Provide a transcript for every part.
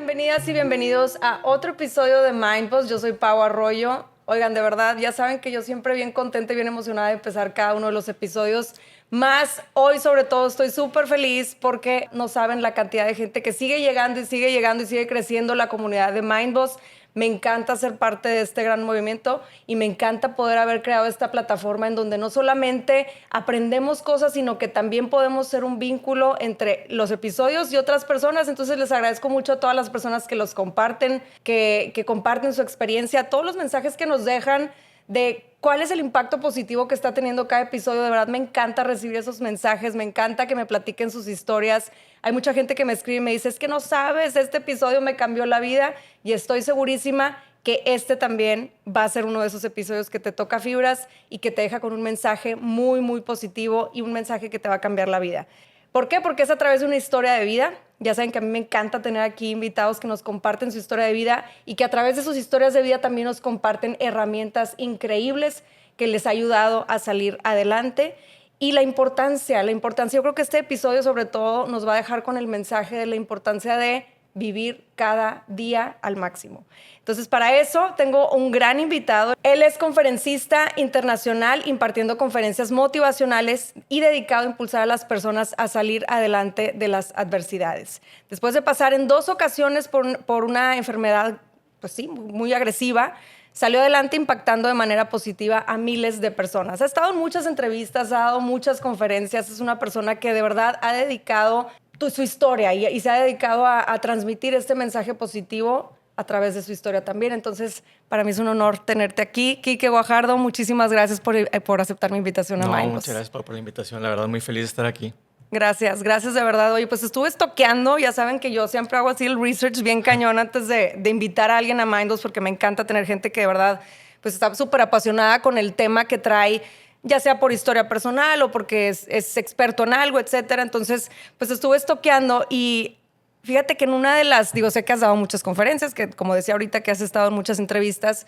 bienvenidas y bienvenidos a otro episodio de Mindboss. Yo soy Pau Arroyo. Oigan, de verdad, ya saben que yo siempre bien contenta y bien emocionada de empezar cada uno de los episodios. Más hoy, sobre todo, estoy súper feliz porque no saben la cantidad de gente que sigue llegando y sigue llegando y sigue creciendo la comunidad de Mindboss. Me encanta ser parte de este gran movimiento y me encanta poder haber creado esta plataforma en donde no solamente aprendemos cosas, sino que también podemos ser un vínculo entre los episodios y otras personas. Entonces les agradezco mucho a todas las personas que los comparten, que comparten su experiencia, todos los mensajes que nos dejan de cuál es el impacto positivo que está teniendo cada episodio. De verdad me encanta recibir esos mensajes, me encanta que me platiquen sus historias. Hay mucha gente que me escribe y me dice, es que no sabes, este episodio me cambió la vida, y estoy segurísima que este también va a ser uno de esos episodios que te toca fibras y que te deja con un mensaje muy, muy positivo y un mensaje que te va a cambiar la vida. ¿Por qué? Porque es a través de una historia de vida. Ya saben que a mí me encanta tener aquí invitados que nos comparten su historia de vida y que a través de sus historias de vida también nos comparten herramientas increíbles que les ha ayudado a salir adelante. Y la importancia, yo creo que este episodio sobre todo nos va a dejar con el mensaje de la importancia de vivir cada día al máximo. Entonces, para eso tengo un gran invitado. Él es conferencista internacional impartiendo conferencias motivacionales y dedicado a impulsar a las personas a salir adelante de las adversidades. Después de pasar en 2 ocasiones por una enfermedad, pues sí, muy agresiva, salió adelante impactando de manera positiva a miles de personas. Ha estado en muchas entrevistas, ha dado muchas conferencias. Es una persona que de verdad ha dedicado su historia y se ha dedicado a transmitir este mensaje positivo a través de su historia también. Entonces, para mí es un honor tenerte aquí. Quique Guajardo, muchísimas gracias por aceptar mi invitación a Mindboss. Muchas gracias por la invitación. La verdad, muy feliz de estar aquí. Gracias de verdad. Oye, pues estuve estoqueando. Ya saben que yo siempre hago así el research bien cañón antes de invitar a alguien a Mindboss, porque me encanta tener gente que de verdad pues está súper apasionada con el tema que trae, ya sea por historia personal o porque es experto en algo, etcétera. Entonces, pues estuve estoqueando y fíjate que en una de las, sé que has dado muchas conferencias, que como decía ahorita que has estado en muchas entrevistas,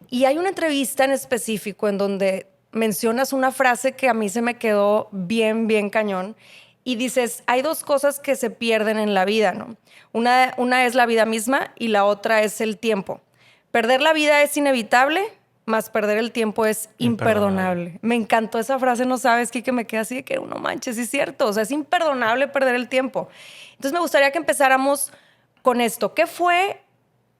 y hay una entrevista en específico en donde mencionas una frase que a mí se me quedó bien, bien cañón, y dices, hay 2 cosas que se pierden en la vida, ¿no? Una es la vida misma y la otra es el tiempo. Perder la vida es inevitable, más perder el tiempo es imperdonable. Me encantó esa frase, no sabes, Kike, me queda así de que no manches, sí es cierto. O sea, es imperdonable perder el tiempo. Entonces me gustaría que empezáramos con esto. ¿Qué fue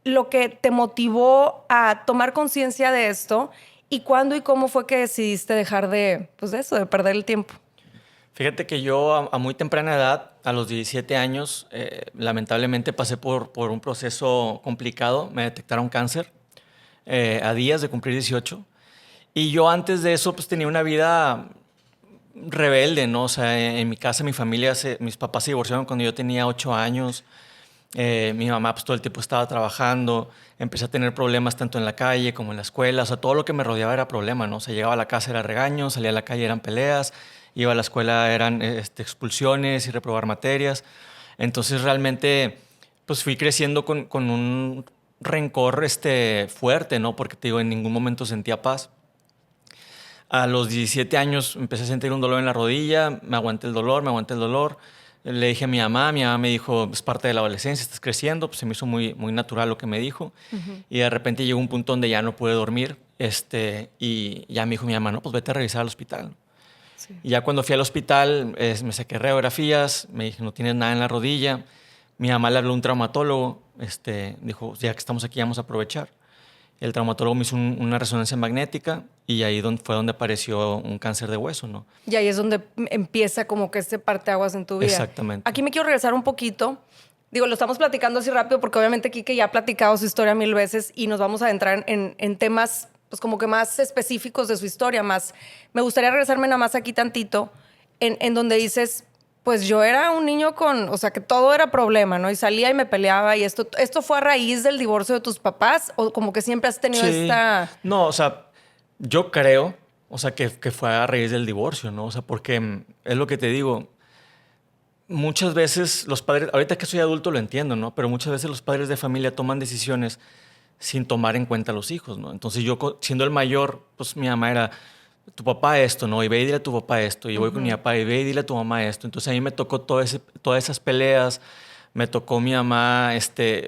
lo que te motivó a tomar conciencia de esto? ¿Y cuándo y cómo fue que decidiste dejar de perder el tiempo? Fíjate que yo a muy temprana edad, a los 17 años, lamentablemente pasé por un proceso complicado. Me detectaron cáncer a días de cumplir 18. Y yo antes de eso pues tenía una vida rebelde, ¿no? O sea, en mi casa, mi familia, mis papás se divorciaron cuando yo tenía 8 años. Mi mamá pues todo el tiempo estaba trabajando. Empecé a tener problemas tanto en la calle como en la escuela. O sea, todo lo que me rodeaba era problema, ¿no? O sea, llegaba a la casa era regaños, salía a la calle eran peleas, iba a la escuela eran expulsiones y reprobar materias. Entonces realmente pues fui creciendo con un rencor fuerte, ¿no? Porque te digo, en ningún momento sentía paz. A los 17 años empecé a sentir un dolor en la rodilla, me aguanté el dolor. Le dije a mi mamá me dijo, es parte de la adolescencia, estás creciendo, pues se me hizo muy, muy natural lo que me dijo. Y de repente llegó un punto donde ya no pude dormir, y ya me dijo mi mamá, no, pues vete a revisar al hospital. Sí. Y ya cuando fui al hospital, me saqué radiografías, me dije, no tienes nada en la rodilla. Mi mamá le habló a un traumatólogo, dijo, ya que estamos aquí, vamos a aprovechar. El traumatólogo me hizo una resonancia magnética y ahí fue donde apareció un cáncer de hueso, ¿no? Y ahí es donde empieza como que parteaguas en tu vida. Exactamente. Aquí me quiero regresar un poquito. Lo estamos platicando así rápido porque obviamente Kike ya ha platicado su historia 1000 veces y nos vamos a adentrar en temas pues como que más específicos de su historia. Más me gustaría regresarme nada más aquí tantito en donde dices, pues yo era un niño o sea, que todo era problema, ¿no? Y salía y me peleaba. ¿Y esto fue a raíz del divorcio de tus papás? ¿O como que siempre has tenido esta...? No, o sea, yo creo, o sea, que fue a raíz del divorcio, ¿no? O sea, porque es lo que te digo, muchas veces los padres, ahorita que soy adulto lo entiendo, ¿no? Pero muchas veces los padres de familia toman decisiones sin tomar en cuenta a los hijos, ¿no? Entonces yo, siendo el mayor, pues mi mamá era... tu papá esto, ¿no? Y ve y dile a tu papá esto. Y voy con mi papá y ve y dile a tu mamá esto. Entonces a mí me tocó todas esas peleas. Me tocó mi mamá,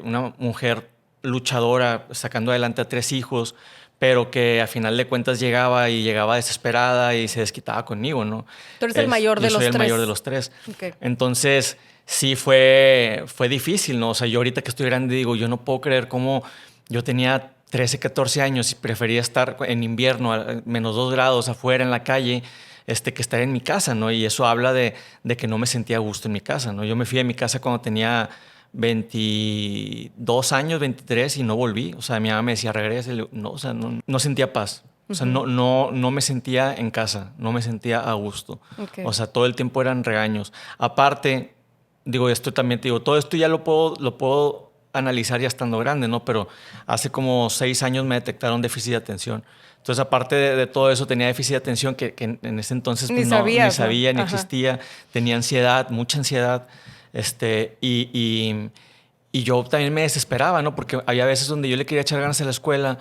una mujer luchadora, sacando adelante a 3 hijos, pero que a final de cuentas llegaba desesperada y se desquitaba conmigo, ¿no? Tú eres el mayor de los 3. Yo soy el mayor de los 3. Okay. Entonces, sí fue difícil, ¿no? O sea, yo ahorita que estoy grande digo, yo no puedo creer cómo yo tenía 13, 14 años y prefería estar en invierno a -2 grados afuera en la calle que estar en mi casa, ¿no? Y eso habla de que no me sentía a gusto en mi casa, ¿no? Yo me fui de mi casa cuando tenía 22 años, 23 y no volví. O sea, mi mamá me decía, regresa. No, o sea, no sentía paz. O sea, no me sentía en casa, no me sentía a gusto. Okay. O sea, todo el tiempo eran regaños. Aparte, digo, esto también te digo, todo esto ya lo puedo analizar ya estando grande, ¿no? Pero hace como 6 años me detectaron déficit de atención. Entonces, aparte de todo eso, tenía déficit de atención que en ese entonces pues, ni sabía, ni existía. Tenía ansiedad, mucha ansiedad. Y yo también me desesperaba, ¿no? Porque había veces donde yo le quería echar ganas a la escuela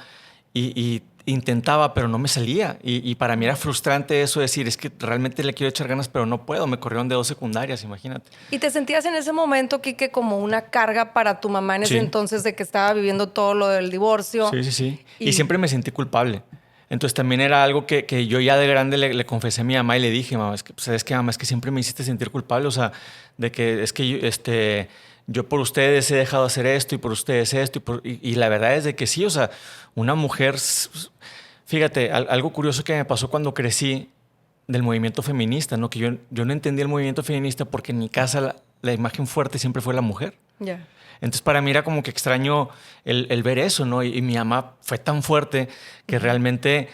y intentaba, pero no me salía. Y para mí era frustrante eso, decir, es que realmente le quiero echar ganas, pero no puedo. Me corrieron de 2 secundarias, imagínate. ¿Y te sentías en ese momento, Quique, como una carga para tu mamá en ese entonces de que estaba viviendo todo lo del divorcio? Sí. Y siempre me sentí culpable. Entonces también era algo que yo ya de grande le confesé a mi mamá y le dije, mamá, ¿sabes qué, mamá? Es que siempre me hiciste sentir culpable. O sea, de que es que yo por ustedes he dejado de hacer esto y por ustedes esto. Y la verdad es de que sí, o sea, una mujer... Fíjate, algo curioso que me pasó cuando crecí del movimiento feminista, ¿no? Que yo no entendía el movimiento feminista porque en mi casa la imagen fuerte siempre fue la mujer. Ya. Yeah. Entonces, para mí era como que extraño el ver eso, ¿no? Y mi mamá fue tan fuerte que realmente,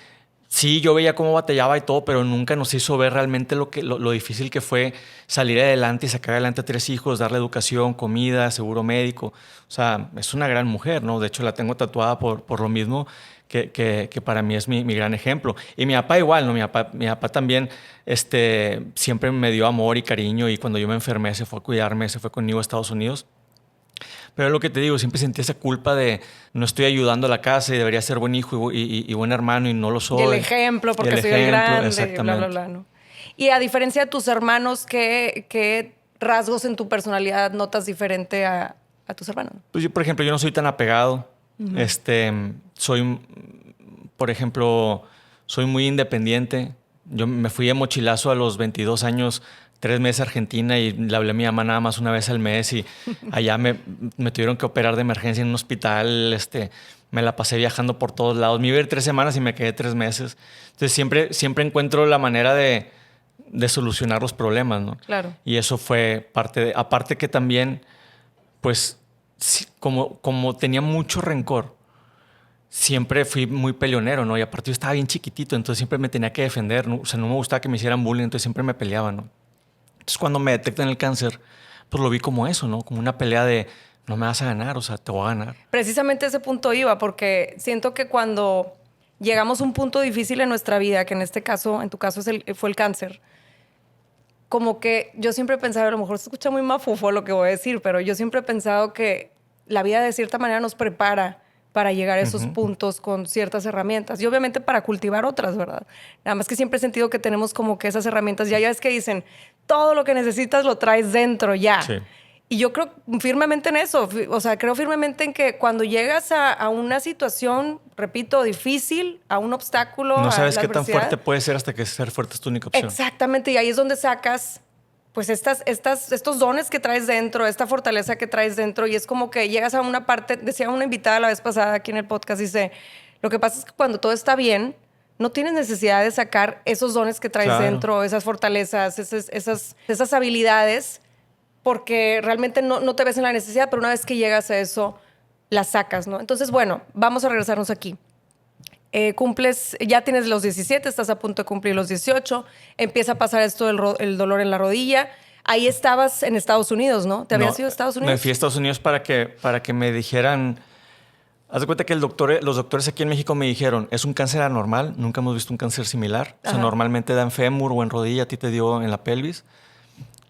sí, yo veía cómo batallaba y todo, pero nunca nos hizo ver realmente lo difícil que fue salir adelante y sacar adelante a 3 hijos, darle educación, comida, seguro médico. O sea, es una gran mujer, ¿no? De hecho, la tengo tatuada por lo mismo, que para mí es mi gran ejemplo. Y mi papá igual, ¿no? Mi papá también siempre me dio amor y cariño, y cuando yo me enfermé se fue a cuidarme, se fue conmigo a Estados Unidos. Pero lo que te digo, siempre sentí esa culpa de no estoy ayudando a la casa y debería ser buen hijo y buen hermano y no lo soy. Y el ejemplo, porque soy el grande, exactamente. Bla, ¿no? Y a diferencia de tus hermanos, ¿qué rasgos en tu personalidad notas diferente a tus hermanos? Pues yo, por ejemplo, yo no soy tan apegado. Soy, por ejemplo, soy muy independiente. Yo me fui de mochilazo a los 22 años, 3 meses a Argentina, y le hablé a mi mamá nada más una vez al mes, y allá me tuvieron que operar de emergencia en un hospital. Me la pasé viajando por todos lados. Me iba a ir 3 semanas y me quedé 3 meses. Entonces siempre encuentro la manera de solucionar los problemas, ¿no? Claro. Y eso fue aparte que también, pues, como tenía mucho rencor, siempre fui muy peleonero, ¿no? Y aparte yo estaba bien chiquitito, entonces siempre me tenía que defender, ¿no? O sea, no me gustaba que me hicieran bullying, entonces siempre me peleaba, ¿no? Entonces cuando me detectan el cáncer, pues lo vi como eso, ¿no? Como una pelea de no me vas a ganar, o sea, te voy a ganar. Precisamente ese punto iba, porque siento que cuando llegamos a un punto difícil en nuestra vida, que en este caso, en tu caso fue el cáncer, como que yo siempre he pensado, a lo mejor se escucha muy mafufo lo que voy a decir, pero yo siempre he pensado que la vida de cierta manera nos prepara para llegar a esos puntos con ciertas herramientas. Y obviamente para cultivar otras, ¿verdad? Nada más que siempre he sentido que tenemos como que esas herramientas. Ya es que dicen, todo lo que necesitas lo traes dentro ya. Sí. Y yo creo firmemente en eso. O sea, creo firmemente en que cuando llegas a una situación, repito, difícil, a un obstáculo, no sabes qué tan fuerte puede ser hasta que ser fuerte es tu única opción. Exactamente. Y ahí es donde sacas pues estos dones que traes dentro, esta fortaleza que traes dentro, y es como que llegas a una parte, decía una invitada la vez pasada aquí en el podcast, dice, lo que pasa es que cuando todo está bien, no tienes necesidad de sacar esos dones que traes dentro, esas fortalezas, esas habilidades, porque realmente no te ves en la necesidad, pero una vez que llegas a eso, las sacas, ¿no? Entonces, bueno, vamos a regresarnos aquí. Ya tienes los 17, estás a punto de cumplir los 18, empieza a pasar esto el dolor en la rodilla. Ahí estabas en Estados Unidos, ¿no? ¿Te habías ido a Estados Unidos? Me fui a Estados Unidos para que me dijeran... Haz de cuenta que los doctores aquí en México me dijeron, es un cáncer anormal, nunca hemos visto un cáncer similar. O sea, normalmente da en fémur o en rodilla, a ti te dio en la pelvis.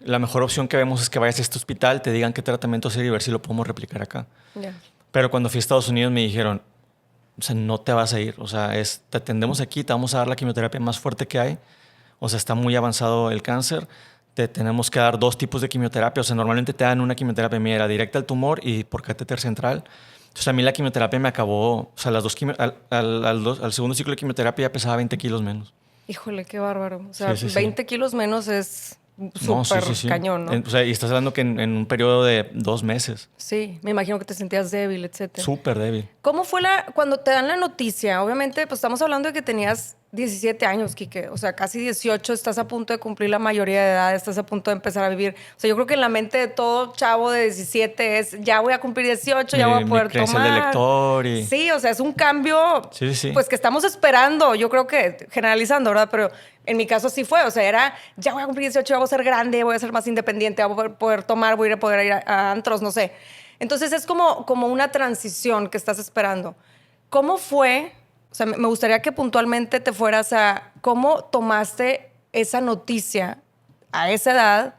La mejor opción que vemos es que vayas a este hospital, te digan qué tratamiento hacer y ver si lo podemos replicar acá. Yeah. Pero cuando fui a Estados Unidos me dijeron, o sea, no te vas a ir. O sea, te atendemos aquí, te vamos a dar la quimioterapia más fuerte que hay. O sea, está muy avanzado el cáncer. te tenemos que dar 2 tipos de quimioterapia. O sea, normalmente te dan una quimioterapia, mía era directa al tumor y por catéter central. Entonces a mí la quimioterapia me acabó, o sea, al segundo ciclo de quimioterapia ya pesaba 20 kilos menos. Híjole, qué bárbaro. O sea, Sí, sí, 20 kilos menos es No, súper sí. cañón, ¿no? O sea, y estás hablando que en un periodo de 2 meses, Sí, me imagino que te sentías débil, etcétera. súper débil. ¿Cómo fue cuando te dan la noticia? Obviamente, pues estamos hablando de que tenías 17 años, Quique. O sea, casi 18, estás a punto de cumplir la mayoría de edad, estás a punto de empezar a vivir. O sea, yo creo que en la mente de todo chavo de 17 es, ya voy a cumplir 18, ya voy a poder Mi credencial tomar. de lector y... Sí, o sea, es un cambio, Sí. pues que estamos esperando, yo creo que generalizando, ¿verdad? Pero en mi caso sí fue, o sea, era, ya voy a cumplir 18, ya voy a ser grande, voy a ser más independiente, voy a poder tomar, voy a poder ir a antros, no sé. Entonces es como una transición que estás esperando. ¿Cómo fue? O sea, me gustaría que puntualmente te fueras a cómo tomaste esa noticia a esa edad,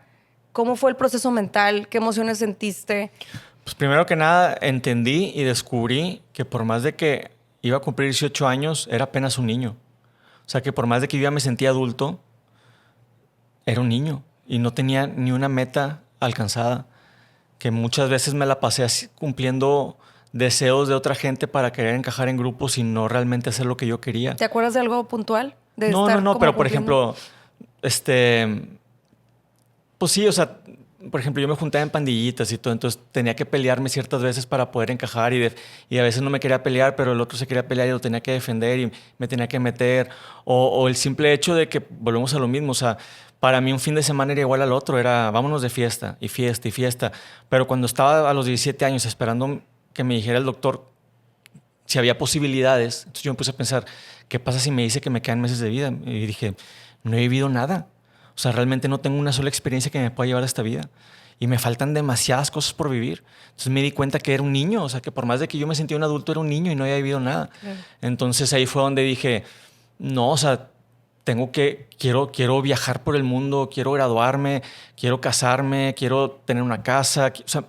cómo fue el proceso mental, qué emociones sentiste. Pues primero que nada entendí y descubrí que por más de que iba a cumplir 18 años, era apenas un niño. O sea, que por más de que yo ya me sentía adulto, era un niño y no tenía ni una meta alcanzada. Que muchas veces me la pasé así, cumpliendo deseos de otra gente para querer encajar en grupos y no realmente hacer lo que yo quería. ¿Te acuerdas de algo puntual? No, pero por ejemplo, pues sí, o sea, por ejemplo, yo me juntaba en pandillitas y todo, entonces tenía que pelearme ciertas veces para poder encajar y a veces no me quería pelear, pero el otro se quería pelear y lo tenía que defender y me tenía que meter. O el simple hecho de que volvemos a lo mismo, o sea, para mí un fin de semana era igual al otro, era vámonos de fiesta y fiesta y fiesta. Pero cuando estaba a los 17 años esperando que me dijera el doctor si había posibilidades, entonces yo me puse a pensar, ¿qué pasa si me dice que me quedan meses de vida? Y dije, no he vivido nada. O sea, realmente no tengo una sola experiencia que me pueda llevar a esta vida. Y me faltan demasiadas cosas por vivir. Entonces me di cuenta que era un niño. O sea, que por más de que yo me sentía un adulto, era un niño y no había vivido nada. Entonces ahí fue donde dije, no, o sea, quiero viajar por el mundo, quiero graduarme, quiero casarme, quiero tener una casa. O sea,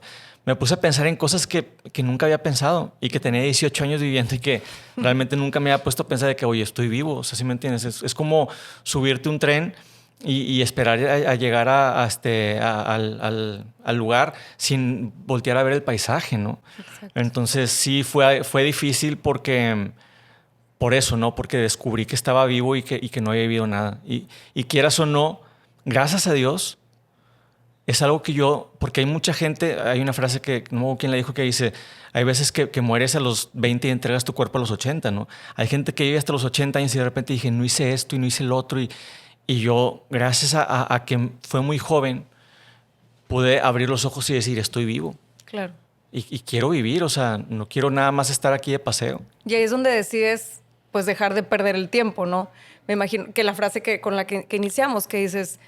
me puse a pensar en cosas que nunca había pensado y que tenía 18 años viviendo y que realmente nunca me había puesto a pensar de que, oye, estoy vivo. O sea, ¿sí me entiendes? Es como subirte un tren y esperar a llegar al lugar sin voltear a ver el paisaje, ¿no? Exacto. Entonces sí fue difícil por eso, ¿no? Porque descubrí que estaba vivo y que no había vivido nada. Y quieras o no, gracias a Dios, es algo que porque hay mucha gente, hay una frase que no sé quién la dijo que dice, hay veces que mueres a los 20 y entregas tu cuerpo a los 80, ¿no? Hay gente que vive hasta los 80 años y de repente dije, no hice esto y no hice el otro y yo, gracias a que fue muy joven, pude abrir los ojos y decir, estoy vivo. Claro. Y quiero vivir, o sea, no quiero nada más estar aquí de paseo. Y ahí es donde decides, pues, dejar de perder el tiempo, ¿no? Me imagino que la frase con la que iniciamos, que dices,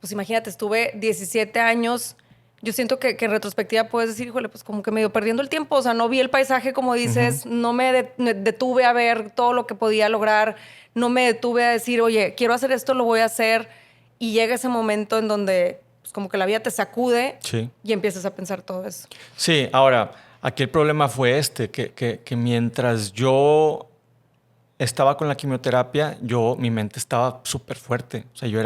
pues imagínate, estuve 17 años. Yo siento que en retrospectiva puedes decir, híjole, pues como que medio perdiendo el tiempo. O sea, no vi el paisaje como dices, no me detuve a ver todo lo que podía lograr, no me detuve a decir, oye, quiero hacer esto, lo voy a hacer. Y llega ese momento en donde pues, como que la vida te sacude y empiezas a pensar todo eso. Sí, ahora, aquí el problema fue que mientras yo estaba con la quimioterapia, mi mente estaba súper fuerte. O sea, yo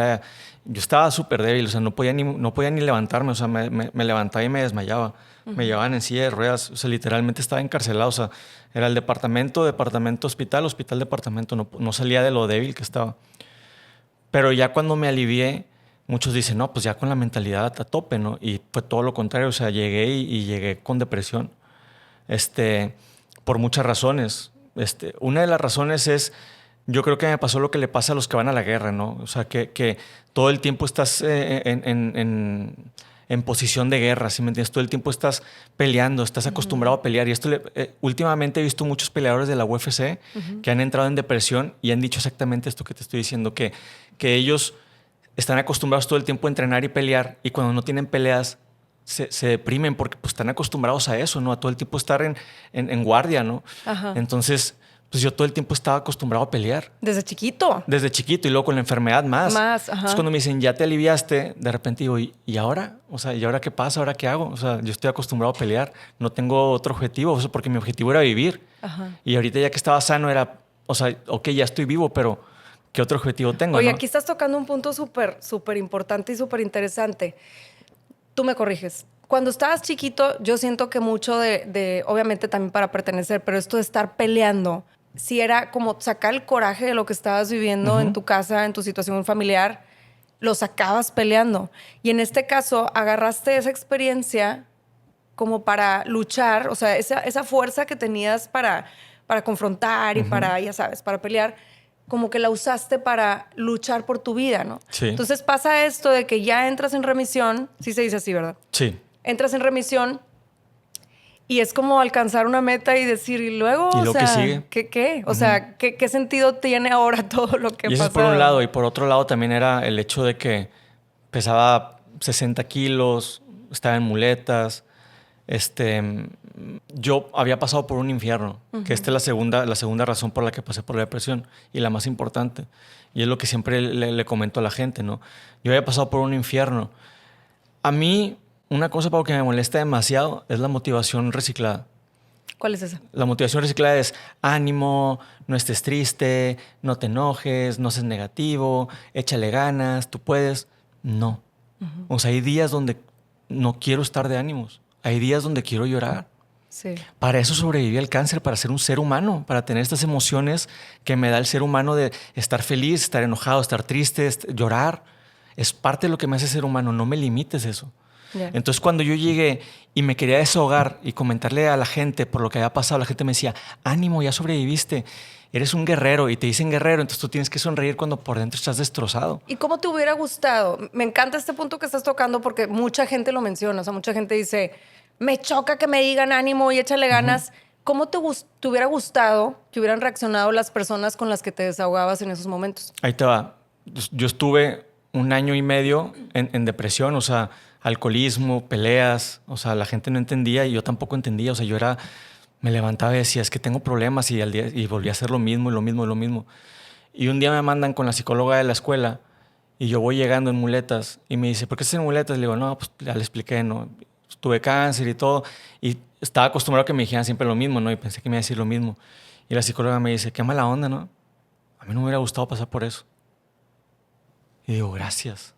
estaba súper débil, o sea, no podía ni levantarme, o sea, me levantaba y me desmayaba. Me llevaban en silla de ruedas, o sea, literalmente estaba encarcelado, o sea, era el departamento, hospital, departamento, no salía de lo débil que estaba. Pero ya cuando me alivié, muchos dicen, no, pues ya con la mentalidad a tope, ¿no? Y fue todo lo contrario, o sea, llegué y llegué con depresión, por muchas razones. Una de las razones es, yo creo que me pasó lo que le pasa a los que van a la guerra, ¿no? O sea, que todo el tiempo estás en posición de guerra, ¿sí me entiendes? Todo el tiempo estás peleando, estás acostumbrado a pelear. Y últimamente he visto muchos peleadores de la UFC que han entrado en depresión y han dicho exactamente esto que te estoy diciendo, que ellos están acostumbrados todo el tiempo a entrenar y pelear y cuando no tienen peleas se deprimen porque pues, están acostumbrados a eso, ¿no? A todo el tiempo estar en guardia, ¿no? Ajá. Entonces, pues yo todo el tiempo estaba acostumbrado a pelear. ¿Desde chiquito? Desde chiquito y luego con la enfermedad más. Más, ajá. Entonces cuando me dicen, ya te aliviaste, de repente digo, ¿y ahora? O sea, ¿y ahora qué pasa? ¿Ahora qué hago? O sea, yo estoy acostumbrado a pelear. No tengo otro objetivo, o sea, porque mi objetivo era vivir. Ajá. Y ahorita ya que estaba sano era, o sea, ok, ya estoy vivo, pero ¿qué otro objetivo tengo? Oye, ¿no? aquí estás tocando un punto súper importante y súper interesante. Tú me corriges. Cuando estabas chiquito, yo siento que mucho obviamente también para pertenecer, pero esto de estar peleando, si era como sacar el coraje de lo que estabas viviendo en tu casa, en tu situación familiar, lo sacabas peleando. Y en este caso, agarraste esa experiencia como para luchar, o sea, esa fuerza que tenías para confrontar y para, ya sabes, para pelear, como que la usaste para luchar por tu vida, ¿no? Sí. Entonces pasa esto de que ya entras en remisión, sí se dice así, ¿verdad? Sí. Entras en remisión y es como alcanzar una meta y decir, y luego, ¿Y o lo sea, que sigue? ¿qué? O sea, ¿qué sentido tiene ahora todo lo que Y eso pasa? es por un lado. Y por otro lado también era el hecho de que pesaba 60 kilos, estaba en muletas. Yo había pasado por un infierno, que esta es la segunda razón por la que pasé por la depresión y la más importante. Y es lo que siempre le comento a la gente, ¿no? Yo había pasado por un infierno. A mí, una cosa para lo que me molesta demasiado es la motivación reciclada. ¿Cuál es esa? La motivación reciclada es ánimo, no estés triste, no te enojes, no seas negativo, échale ganas, tú puedes. No. O sea, hay días donde no quiero estar de ánimos. Hay días donde quiero llorar. Sí. Para eso sobreviví al cáncer, para ser un ser humano, para tener estas emociones que me da el ser humano de estar feliz, estar enojado, estar triste, llorar. Es parte de lo que me hace ser humano. No me limites eso. Yeah. Entonces, cuando yo llegué y me quería desahogar y comentarle a la gente por lo que había pasado, la gente me decía, ánimo, ya sobreviviste. Eres un guerrero y te dicen guerrero, entonces tú tienes que sonreír cuando por dentro estás destrozado. ¿Y cómo te hubiera gustado? Me encanta este punto que estás tocando porque mucha gente lo menciona. O sea, mucha gente dice, me choca que me digan ánimo y échale ganas. ¿Cómo te hubiera gustado que hubieran reaccionado las personas con las que te desahogabas en esos momentos? Ahí te va. Yo estuve 1 año y medio en depresión, o sea, alcoholismo, peleas, o sea, la gente no entendía y yo tampoco entendía, o sea, me levantaba y decía, es que tengo problemas y, y volví a hacer lo mismo y lo mismo y lo mismo. Y un día me mandan con la psicóloga de la escuela y yo voy llegando en muletas y me dice, ¿por qué estás en muletas? Le digo, no, pues ya le expliqué, ¿no? Tuve cáncer y todo y estaba acostumbrado a que me dijeran siempre lo mismo, ¿no? Y pensé que me iba a decir lo mismo. Y la psicóloga me dice, qué mala onda, ¿no? A mí no me hubiera gustado pasar por eso. Y digo, gracias.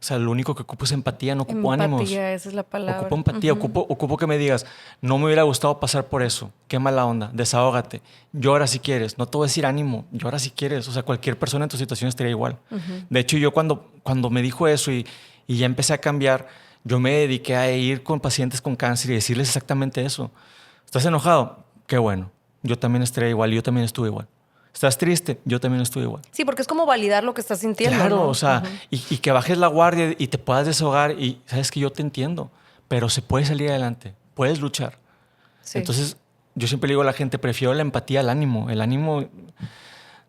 O sea, lo único que ocupo es empatía, no ocupo ánimos. Empatía, esa es la palabra. Ocupo empatía, ocupo que me digas, no me hubiera gustado pasar por eso. Qué mala onda, desahógate. Llora si quieres. No te voy a decir ánimo, llora si quieres. O sea, cualquier persona en tu situación estaría igual. De hecho, yo cuando me dijo eso y ya empecé a cambiar, yo me dediqué a ir con pacientes con cáncer y decirles exactamente eso. ¿Estás enojado? Qué bueno. Yo también estaría igual y yo también estuve igual. ¿Estás triste? Yo también estuve igual. Sí, porque es como validar lo que estás sintiendo. Claro, ¿no? o sea, y que bajes la guardia y te puedas desahogar y sabes que yo te entiendo, pero se puede salir adelante, puedes luchar. Sí. Entonces, yo siempre le digo a la gente, prefiero la empatía al ánimo. El ánimo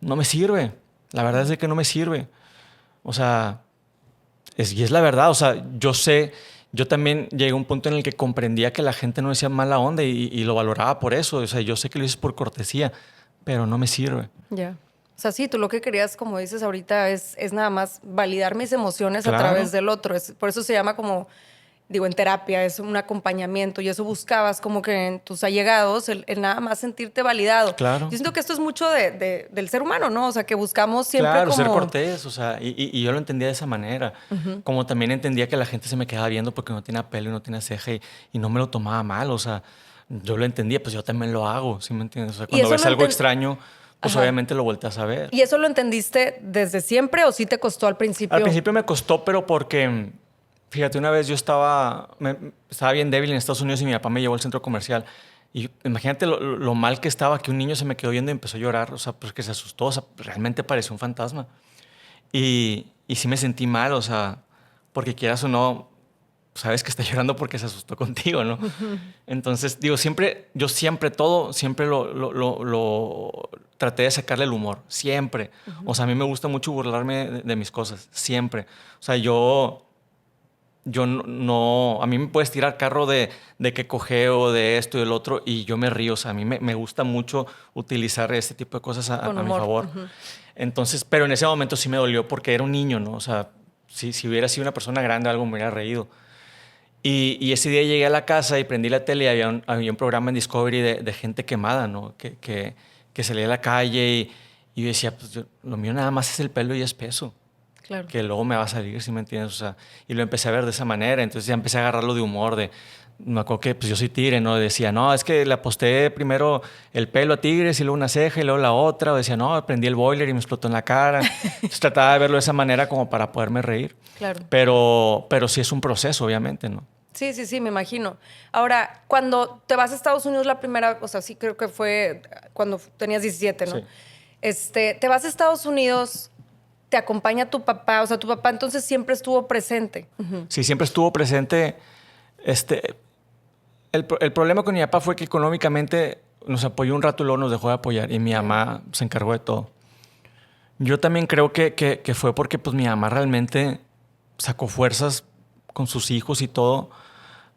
no me sirve. La verdad es de que no me sirve. O sea, y es la verdad. O sea, yo también llegué a un punto en el que comprendía que la gente no decía mala onda y lo valoraba por eso. O sea, yo sé que lo dices por cortesía, pero no me sirve. Ya. O sea, sí, tú lo que querías, como dices ahorita, es nada más validar mis emociones Claro. a través del otro. Por eso se llama como, digo, en terapia, es un acompañamiento y eso buscabas como que en tus allegados, el nada más sentirte validado. Claro. Yo siento que esto es mucho del ser humano, ¿no? O sea, que buscamos siempre claro, como... ser cortés, o sea, y yo lo entendía de esa manera. Como también entendía que la gente se me quedaba viendo porque no tenía pelo y no tenía ceja y no me lo tomaba mal, o sea, yo lo entendía, pues yo también lo hago, ¿sí me entiendes? O sea, cuando ves algo extraño, pues obviamente lo volteas a ver. ¿Y eso lo entendiste desde siempre o sí te costó al principio? Al principio me costó, pero porque, fíjate, una vez yo estaba bien débil en Estados Unidos y mi papá me llevó al centro comercial. Y imagínate lo mal que estaba, que un niño se me quedó viendo y empezó a llorar, o sea, porque se asustó, o sea, realmente parecía un fantasma. Y sí me sentí mal, o sea, porque quieras o no, sabes que está llorando porque se asustó contigo, ¿no? Entonces, digo, yo siempre lo traté de sacarle el humor, siempre. O sea, a mí me gusta mucho burlarme de mis cosas, siempre. O sea, yo no, a mí me puedes tirar carro de que cojeo, de esto y del otro, y yo me río. O sea, a mí me gusta mucho utilizar este tipo de cosas a mi favor. Entonces, pero en ese momento sí me dolió porque era un niño, ¿no? O sea, si hubiera sido una persona grande, algo me hubiera reído. Y ese día llegué a la casa y prendí la tele y había un programa en Discovery de gente quemada, ¿no? Que salía a la calle Y yo decía, pues lo mío nada más es el pelo y es peso. Claro. Que luego me va a salir, ¿sí me entiendes? O sea, y lo empecé a ver de esa manera. Entonces ya empecé a agarrarlo de humor. Me acuerdo que pues yo soy tigre, ¿no? Decía, no, es que le aposté primero el pelo a tigres y luego una ceja y luego la otra. O decía, no, prendí el boiler y me explotó en la cara. Entonces trataba de verlo de esa manera como para poderme reír. Claro. Pero sí es un proceso, obviamente, ¿no? Sí, me imagino. Ahora, cuando te vas a Estados Unidos la primera, o sea, sí creo que fue cuando tenías 17, ¿no? Sí. Te vas a Estados Unidos, te acompaña tu papá, o sea, tu papá entonces siempre estuvo presente. Sí, siempre estuvo presente. El problema con mi papá fue que económicamente nos apoyó un rato y luego nos dejó de apoyar y mi mamá se encargó de todo. Yo también creo que fue porque pues mi mamá realmente sacó fuerzas con sus hijos y todo.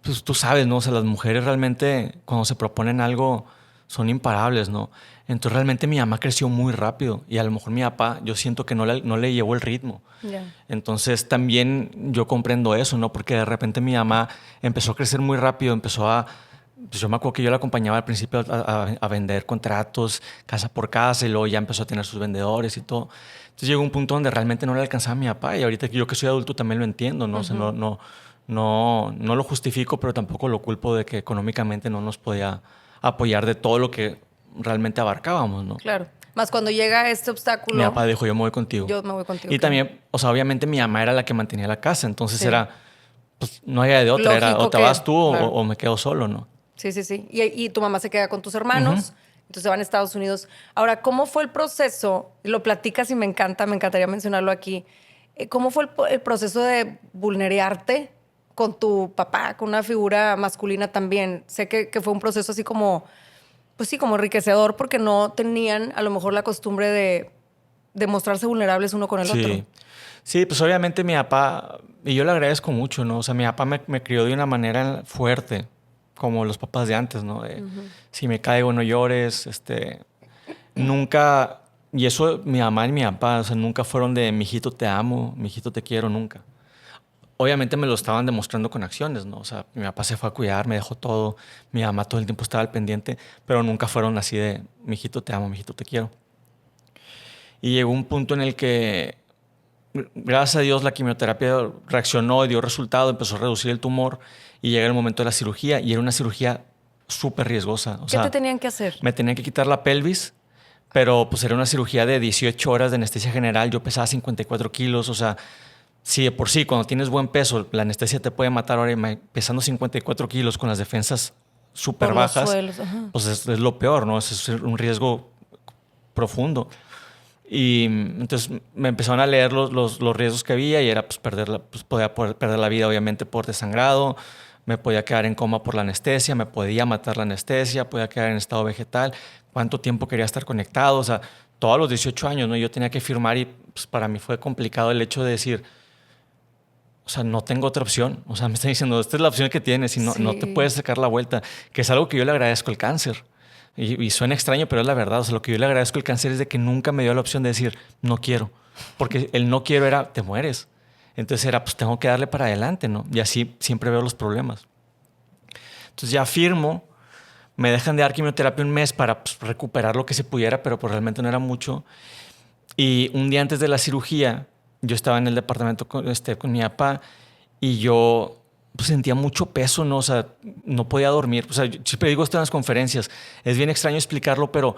Pues tú sabes, ¿no? O sea, las mujeres realmente cuando se proponen algo son imparables, ¿no? Entonces realmente mi mamá creció muy rápido y a lo mejor mi papá yo siento que no le llevó el ritmo. Yeah. Entonces también yo comprendo eso, ¿no? Porque de repente mi mamá empezó a crecer muy rápido, pues yo me acuerdo que yo la acompañaba al principio a vender contratos casa por casa y luego ya empezó a tener sus vendedores y todo. Entonces llegó un punto donde realmente no le alcanzaba a mi papá y ahorita que yo que soy adulto también lo entiendo, ¿no? O sea, no lo justifico, pero tampoco lo culpo de que económicamente no nos podía apoyar de todo lo que realmente abarcábamos, ¿no? Claro. Más cuando llega este obstáculo. Mi papá dijo, yo me voy contigo. Yo me voy contigo. Y también, o sea, obviamente mi mamá era la que mantenía la casa, entonces era, pues no había de otra, era o te vas tú claro, o me quedo solo, ¿no? Sí. Y tu mamá se queda con tus hermanos, entonces se van a Estados Unidos. Ahora, ¿cómo fue el proceso? Lo platicas y me encantaría mencionarlo aquí. ¿Cómo fue el proceso de vulnerarte con tu papá, con una figura masculina también? Sé que fue un proceso así como, pues sí, como enriquecedor porque no tenían a lo mejor la costumbre de mostrarse vulnerables uno con el otro. Sí, pues obviamente mi papá, y yo le agradezco mucho, ¿no? O sea, mi papá me crió de una manera fuerte, como los papás de antes, ¿no? Si me caigo, no llores, nunca, y eso mi mamá y mi papá, o sea, nunca fueron de, mijito te amo, mijito te quiero, nunca. Obviamente me lo estaban demostrando con acciones, ¿no? O sea, mi papá se fue a cuidar, me dejó todo, mi mamá todo el tiempo estaba al pendiente, pero nunca fueron así de, mijito te amo, mijito te quiero. Y llegó un punto en el que, gracias a Dios, la quimioterapia reaccionó y dio resultado, empezó a reducir el tumor y llega el momento de la cirugía y era una cirugía súper riesgosa. ¿Qué te tenían que hacer? Me tenían que quitar la pelvis, pero pues era una cirugía de 18 horas de anestesia general. Yo pesaba 54 kilos, o sea, si de por sí cuando tienes buen peso la anestesia te puede matar, ahora pesando 54 kilos con las defensas súper bajas, pues es lo peor, ¿no? Es un riesgo profundo. Y entonces me empezaron a leer los riesgos que había y era pues podía perder la vida obviamente por desangrado, me podía quedar en coma por la anestesia, me podía matar la anestesia, podía quedar en estado vegetal, cuánto tiempo quería estar conectado, o sea, todos los 18 años, ¿no? Yo tenía que firmar y pues para mí fue complicado el hecho de decir, o sea, no tengo otra opción, o sea, me están diciendo, esta es la opción que tienes y no te puedes sacar la vuelta, que es algo que yo le agradezco al cáncer. Y suena extraño, pero es la verdad. O sea, lo que yo le agradezco al cáncer es de que nunca me dio la opción de decir, no quiero. Porque el no quiero era, te mueres. Entonces era, pues tengo que darle para adelante, ¿no? Y así siempre veo los problemas. Entonces ya firmo, me dejan de dar quimioterapia un mes para pues, recuperar lo que se pudiera, pero pues realmente no era mucho. Y un día antes de la cirugía, yo estaba en el departamento con mi papá y yo pues sentía mucho peso, ¿no? O sea, no podía dormir. O sea, yo siempre digo esto en las conferencias. Es bien extraño explicarlo, pero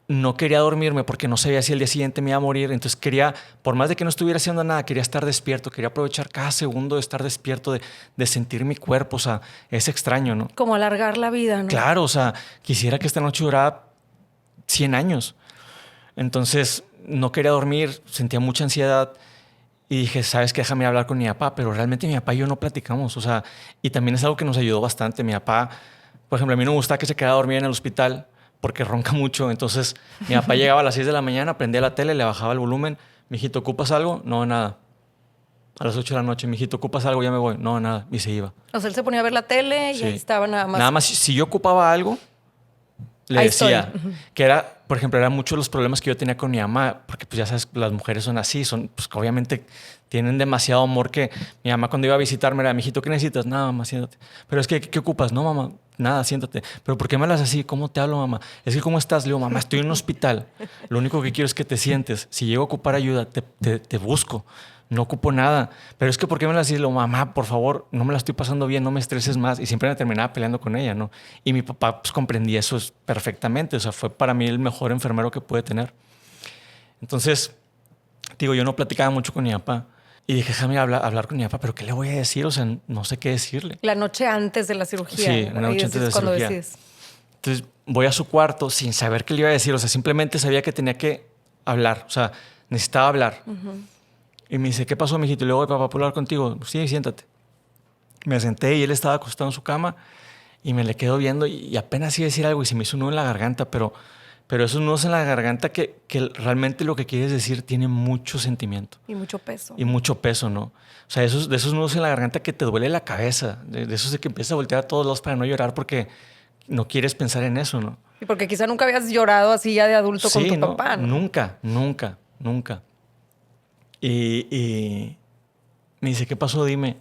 no quería dormirme porque no sabía si el día siguiente me iba a morir. Entonces quería, por más de que no estuviera haciendo nada, quería estar despierto. Quería aprovechar cada segundo de estar despierto, de sentir mi cuerpo. O sea, es extraño, ¿no? Como alargar la vida, ¿no? Claro, o sea, quisiera que esta noche durara 100 años. Entonces, no quería dormir, sentía mucha ansiedad. Y dije, ¿sabes qué? Déjame hablar con mi papá. Pero realmente mi papá y yo no platicamos. O sea, y también es algo que nos ayudó bastante. Mi papá, por ejemplo, a mí no me gustaba que se quedara dormida en el hospital porque ronca mucho. Entonces, mi papá llegaba a las 6 de la mañana, prendía la tele, le bajaba el volumen. Mijito, ¿ocupas algo? No, nada. A las 8 de la noche, mijito, ¿ocupas algo? Ya me voy. No, nada. Y se iba. O sea, él se ponía a ver la tele y ahí estaba nada más. Nada más, si yo ocupaba algo, le decía que era, por ejemplo, eran muchos los problemas que yo tenía con mi mamá, porque pues ya sabes, las mujeres son así, pues obviamente tienen demasiado amor que mi mamá cuando iba a visitarme era, mijito, ¿qué necesitas? Nada, mamá, siéntate. Pero es que, ¿qué ocupas? No, mamá, nada, siéntate. ¿Pero por qué me hablas así? ¿Cómo te hablo, mamá? Es que, ¿cómo estás? Le digo, mamá, estoy en un hospital. Lo único que quiero es que te sientes. Si llego a ocupar ayuda, te busco. No ocupo nada. Pero es que, ¿por qué me hablas así? Le digo, mamá, por favor, no me la estoy pasando bien, no me estreses más. Y siempre me terminaba peleando con ella, ¿no? Y mi papá pues comprendía eso perfectamente. O sea, fue para mí el mejor enfermero que pude tener. Entonces, digo, yo no platicaba mucho con mi papá. Y dije, déjame hablar con mi papá, pero ¿qué le voy a decir? O sea, no sé qué decirle. La noche antes de la cirugía. Sí, una noche antes de la cirugía. Decides. Entonces voy a su cuarto sin saber qué le iba a decir. O sea, simplemente sabía que tenía que hablar. O sea, necesitaba hablar. Y me dice, ¿qué pasó, mijito? Y le digo, papá, ¿puedo hablar contigo? Sí, siéntate. Me senté y él estaba acostado en su cama y me le quedo viendo y apenas iba a decir algo y se me hizo un nudo en la garganta, pero esos nudos en la garganta que realmente lo que quieres decir tiene mucho sentimiento. Y mucho peso. Y mucho peso, ¿no? O sea, de esos nudos en la garganta que te duele la cabeza, de esos de que empiezas a voltear a todos lados para no llorar porque no quieres pensar en eso, ¿no? Y porque quizá nunca habías llorado así ya de adulto con tu papá, ¿no? Nunca. Y me dice, ¿qué pasó? Dime.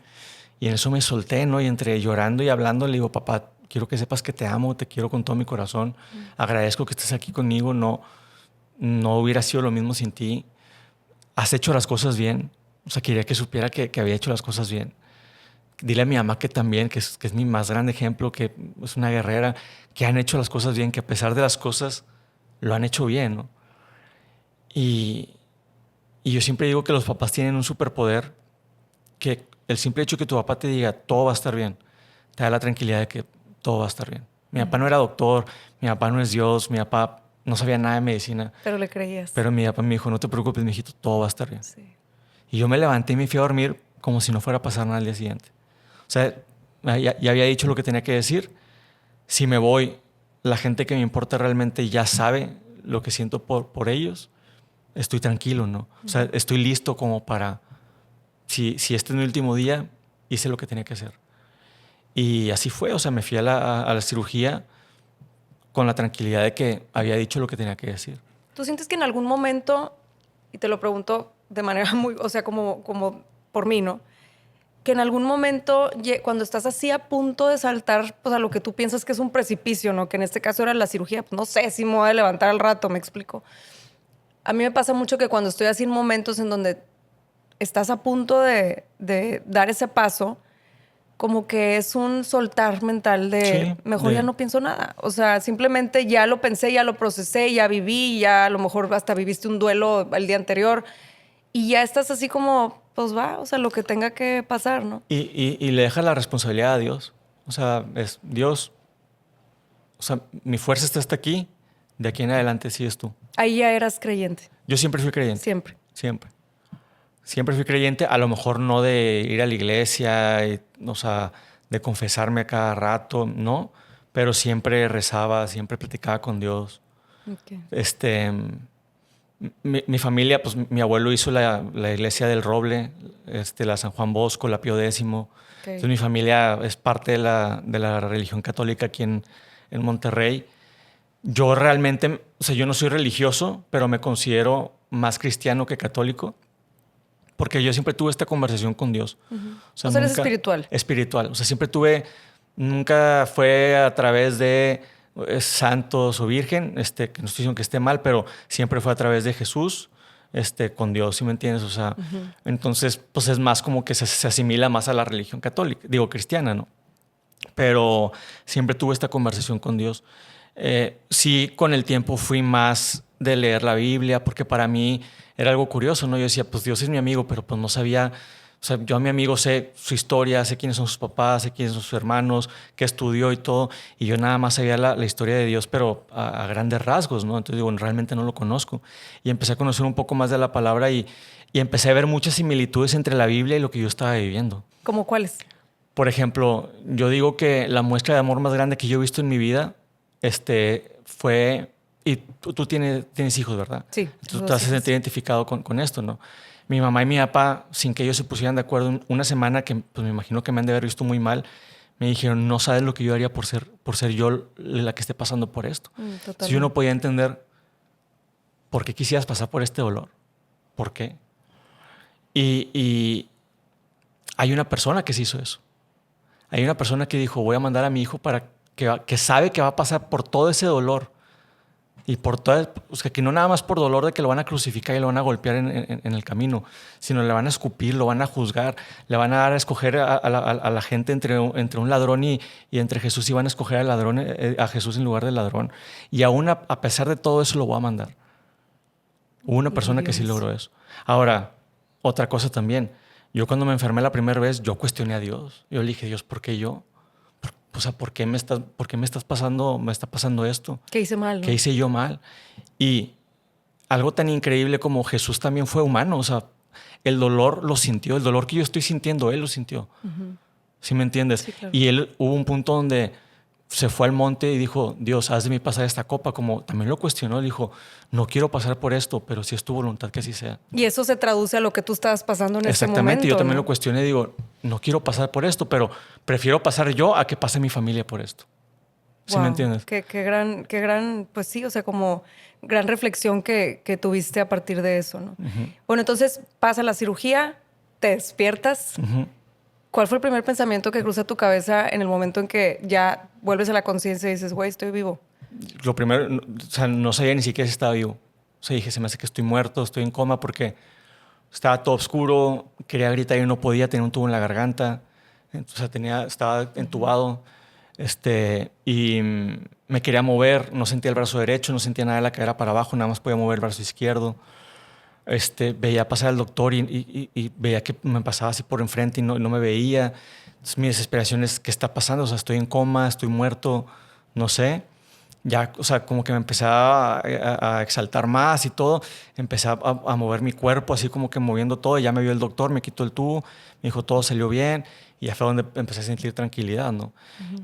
Y en eso me solté, ¿no? Y entre llorando y hablando le digo, papá, quiero que sepas que te amo, te quiero con todo mi corazón. Agradezco que estés aquí conmigo. No hubiera sido lo mismo sin ti. Has hecho las cosas bien. O sea, quería que supiera que había hecho las cosas bien. Dile a mi mamá que también, que es mi más grande ejemplo, que es una guerrera, que han hecho las cosas bien, que a pesar de las cosas lo han hecho bien, ¿no? Y yo siempre digo que los papás tienen un superpoder, que el simple hecho que tu papá te diga todo va a estar bien, te da la tranquilidad de que todo va a estar bien. Mi papá no era doctor, mi papá no es Dios, mi papá no sabía nada de medicina. Pero le creías. Pero mi papá me dijo, no te preocupes, mijito, todo va a estar bien. Sí. Y yo me levanté y me fui a dormir como si no fuera a pasar nada al día siguiente. O sea, ya había dicho lo que tenía que decir. Si me voy, la gente que me importa realmente ya sabe lo que siento por ellos. Estoy tranquilo, ¿no? O sea, estoy listo como para... Si este es mi último día, hice lo que tenía que hacer. Y así fue. O sea, me fui a la cirugía con la tranquilidad de que había dicho lo que tenía que decir. ¿Tú sientes que en algún momento, y te lo pregunto de manera muy, o sea, como por mí, ¿no? Que en algún momento, cuando estás así a punto de saltar, pues a lo que tú piensas que es un precipicio, ¿no? Que en este caso era la cirugía, pues no sé si me voy a levantar al rato, me explico. A mí me pasa mucho que cuando estoy así en momentos en donde estás a punto de dar ese paso, como que es un soltar mental de mejor ya no pienso nada. O sea, simplemente ya lo pensé, ya lo procesé, ya viví, ya a lo mejor hasta viviste un duelo el día anterior y ya estás así como, pues va, o sea, lo que tenga que pasar, ¿no? Y le dejas la responsabilidad a Dios. O sea, es Dios. O sea, mi fuerza está hasta aquí, de aquí en adelante sigues tú. Ahí ya eras creyente. Yo siempre fui creyente. Siempre fui creyente, a lo mejor no de ir a la iglesia, o sea, de confesarme a cada rato, no, pero siempre rezaba, siempre platicaba con Dios. Okay. Mi familia, pues mi abuelo hizo la iglesia del Roble, la San Juan Bosco, la Pío X. Okay. Entonces mi familia es parte de la religión católica aquí en Monterrey. Yo realmente, o sea, yo no soy religioso, pero me considero más cristiano que católico. Porque yo siempre tuve esta conversación con Dios. O sea, eres espiritual. Espiritual. O sea, nunca fue a través de santos o virgen, que no estoy diciendo que esté mal, pero siempre fue a través de Jesús, con Dios, ¿sí me entiendes? O sea, entonces, pues es más como que se asimila más a la religión católica, digo cristiana, ¿no? Pero siempre tuve esta conversación con Dios. Sí, con el tiempo fui más de leer la Biblia, porque para mí era algo curioso, ¿no? Yo decía, pues Dios es mi amigo, pero pues no sabía, o sea, yo a mi amigo sé su historia, sé quiénes son sus papás, sé quiénes son sus hermanos, qué estudió y todo, y yo nada más sabía la historia de Dios, pero a grandes rasgos, ¿no? Entonces digo, realmente no lo conozco. Y empecé a conocer un poco más de la palabra y empecé a ver muchas similitudes entre la Biblia y lo que yo estaba viviendo. ¿Cómo cuáles? Por ejemplo, yo digo que la muestra de amor más grande que yo he visto en mi vida fue... Y tú tienes hijos, ¿verdad? Sí. Tú te has sentido identificado con esto, ¿no? Mi mamá y mi papá, sin que ellos se pusieran de acuerdo, una semana que pues me imagino que me han de haber visto muy mal, me dijeron, no sabes lo que yo haría por ser yo la que esté pasando por esto. Entonces yo no podía entender por qué quisieras pasar por este dolor. ¿Por qué? Y hay una persona que se hizo eso. Hay una persona que dijo, voy a mandar a mi hijo para que sabe que va a pasar por todo ese dolor. Y por todo, o sea, que no nada más por dolor de que lo van a crucificar y lo van a golpear en el camino, sino le van a escupir, lo van a juzgar, le van a dar a escoger a la gente entre un ladrón y entre Jesús, y van a escoger al ladrón, a Jesús en lugar del ladrón. Y aún a pesar de todo eso lo voy a mandar. Hubo una persona que sí logró eso. Ahora, otra cosa también. Yo cuando me enfermé la primera vez, yo cuestioné a Dios. Yo le dije, Dios, ¿por qué yo? O sea, ¿por qué me está pasando esto? ¿Qué hice mal? ¿No? ¿Qué hice yo mal? Y algo tan increíble como Jesús también fue humano. O sea, el dolor lo sintió. El dolor que yo estoy sintiendo, Él lo sintió. ¿Sí me entiendes? Sí, claro. Y Él hubo un punto donde se fue al monte y dijo, Dios, haz de mí pasar esta copa. Como también lo cuestionó, dijo, no quiero pasar por esto, pero si es tu voluntad que así sea. Y eso se traduce a lo que tú estabas pasando en ese momento. Exactamente, yo también ¿no? lo cuestioné y digo, no quiero pasar por esto, pero prefiero pasar yo a que pase mi familia por esto. ¿Sí Wow, me entiendes? Qué gran, pues sí, o sea, como gran reflexión que tuviste a partir de eso, ¿no? Bueno, entonces pasa la cirugía, te despiertas. ¿Cuál fue el primer pensamiento que cruza tu cabeza en el momento en que ya vuelves a la conciencia y dices, güey, estoy vivo? Lo primero, o sea, no sabía ni siquiera si estaba vivo. O sea, dije, se me hace que estoy muerto, estoy en coma porque estaba todo oscuro, quería gritar y no podía, tenía un tubo en la garganta, o sea, estaba entubado, y me quería mover, no sentía el brazo derecho, no sentía nada de la cadera para abajo, nada más podía mover el brazo izquierdo. Veía pasar al doctor y veía que me pasaba así por enfrente y no me veía. Entonces, mi desesperación es, ¿qué está pasando? O sea, estoy en coma, estoy muerto, no sé. Ya, o sea, como que me empecé a exaltar más y todo. Empecé a mover mi cuerpo, así como que moviendo todo. Ya me vio el doctor, me quitó el tubo, me dijo, todo salió bien. Y ya fue donde empecé a sentir tranquilidad, ¿no?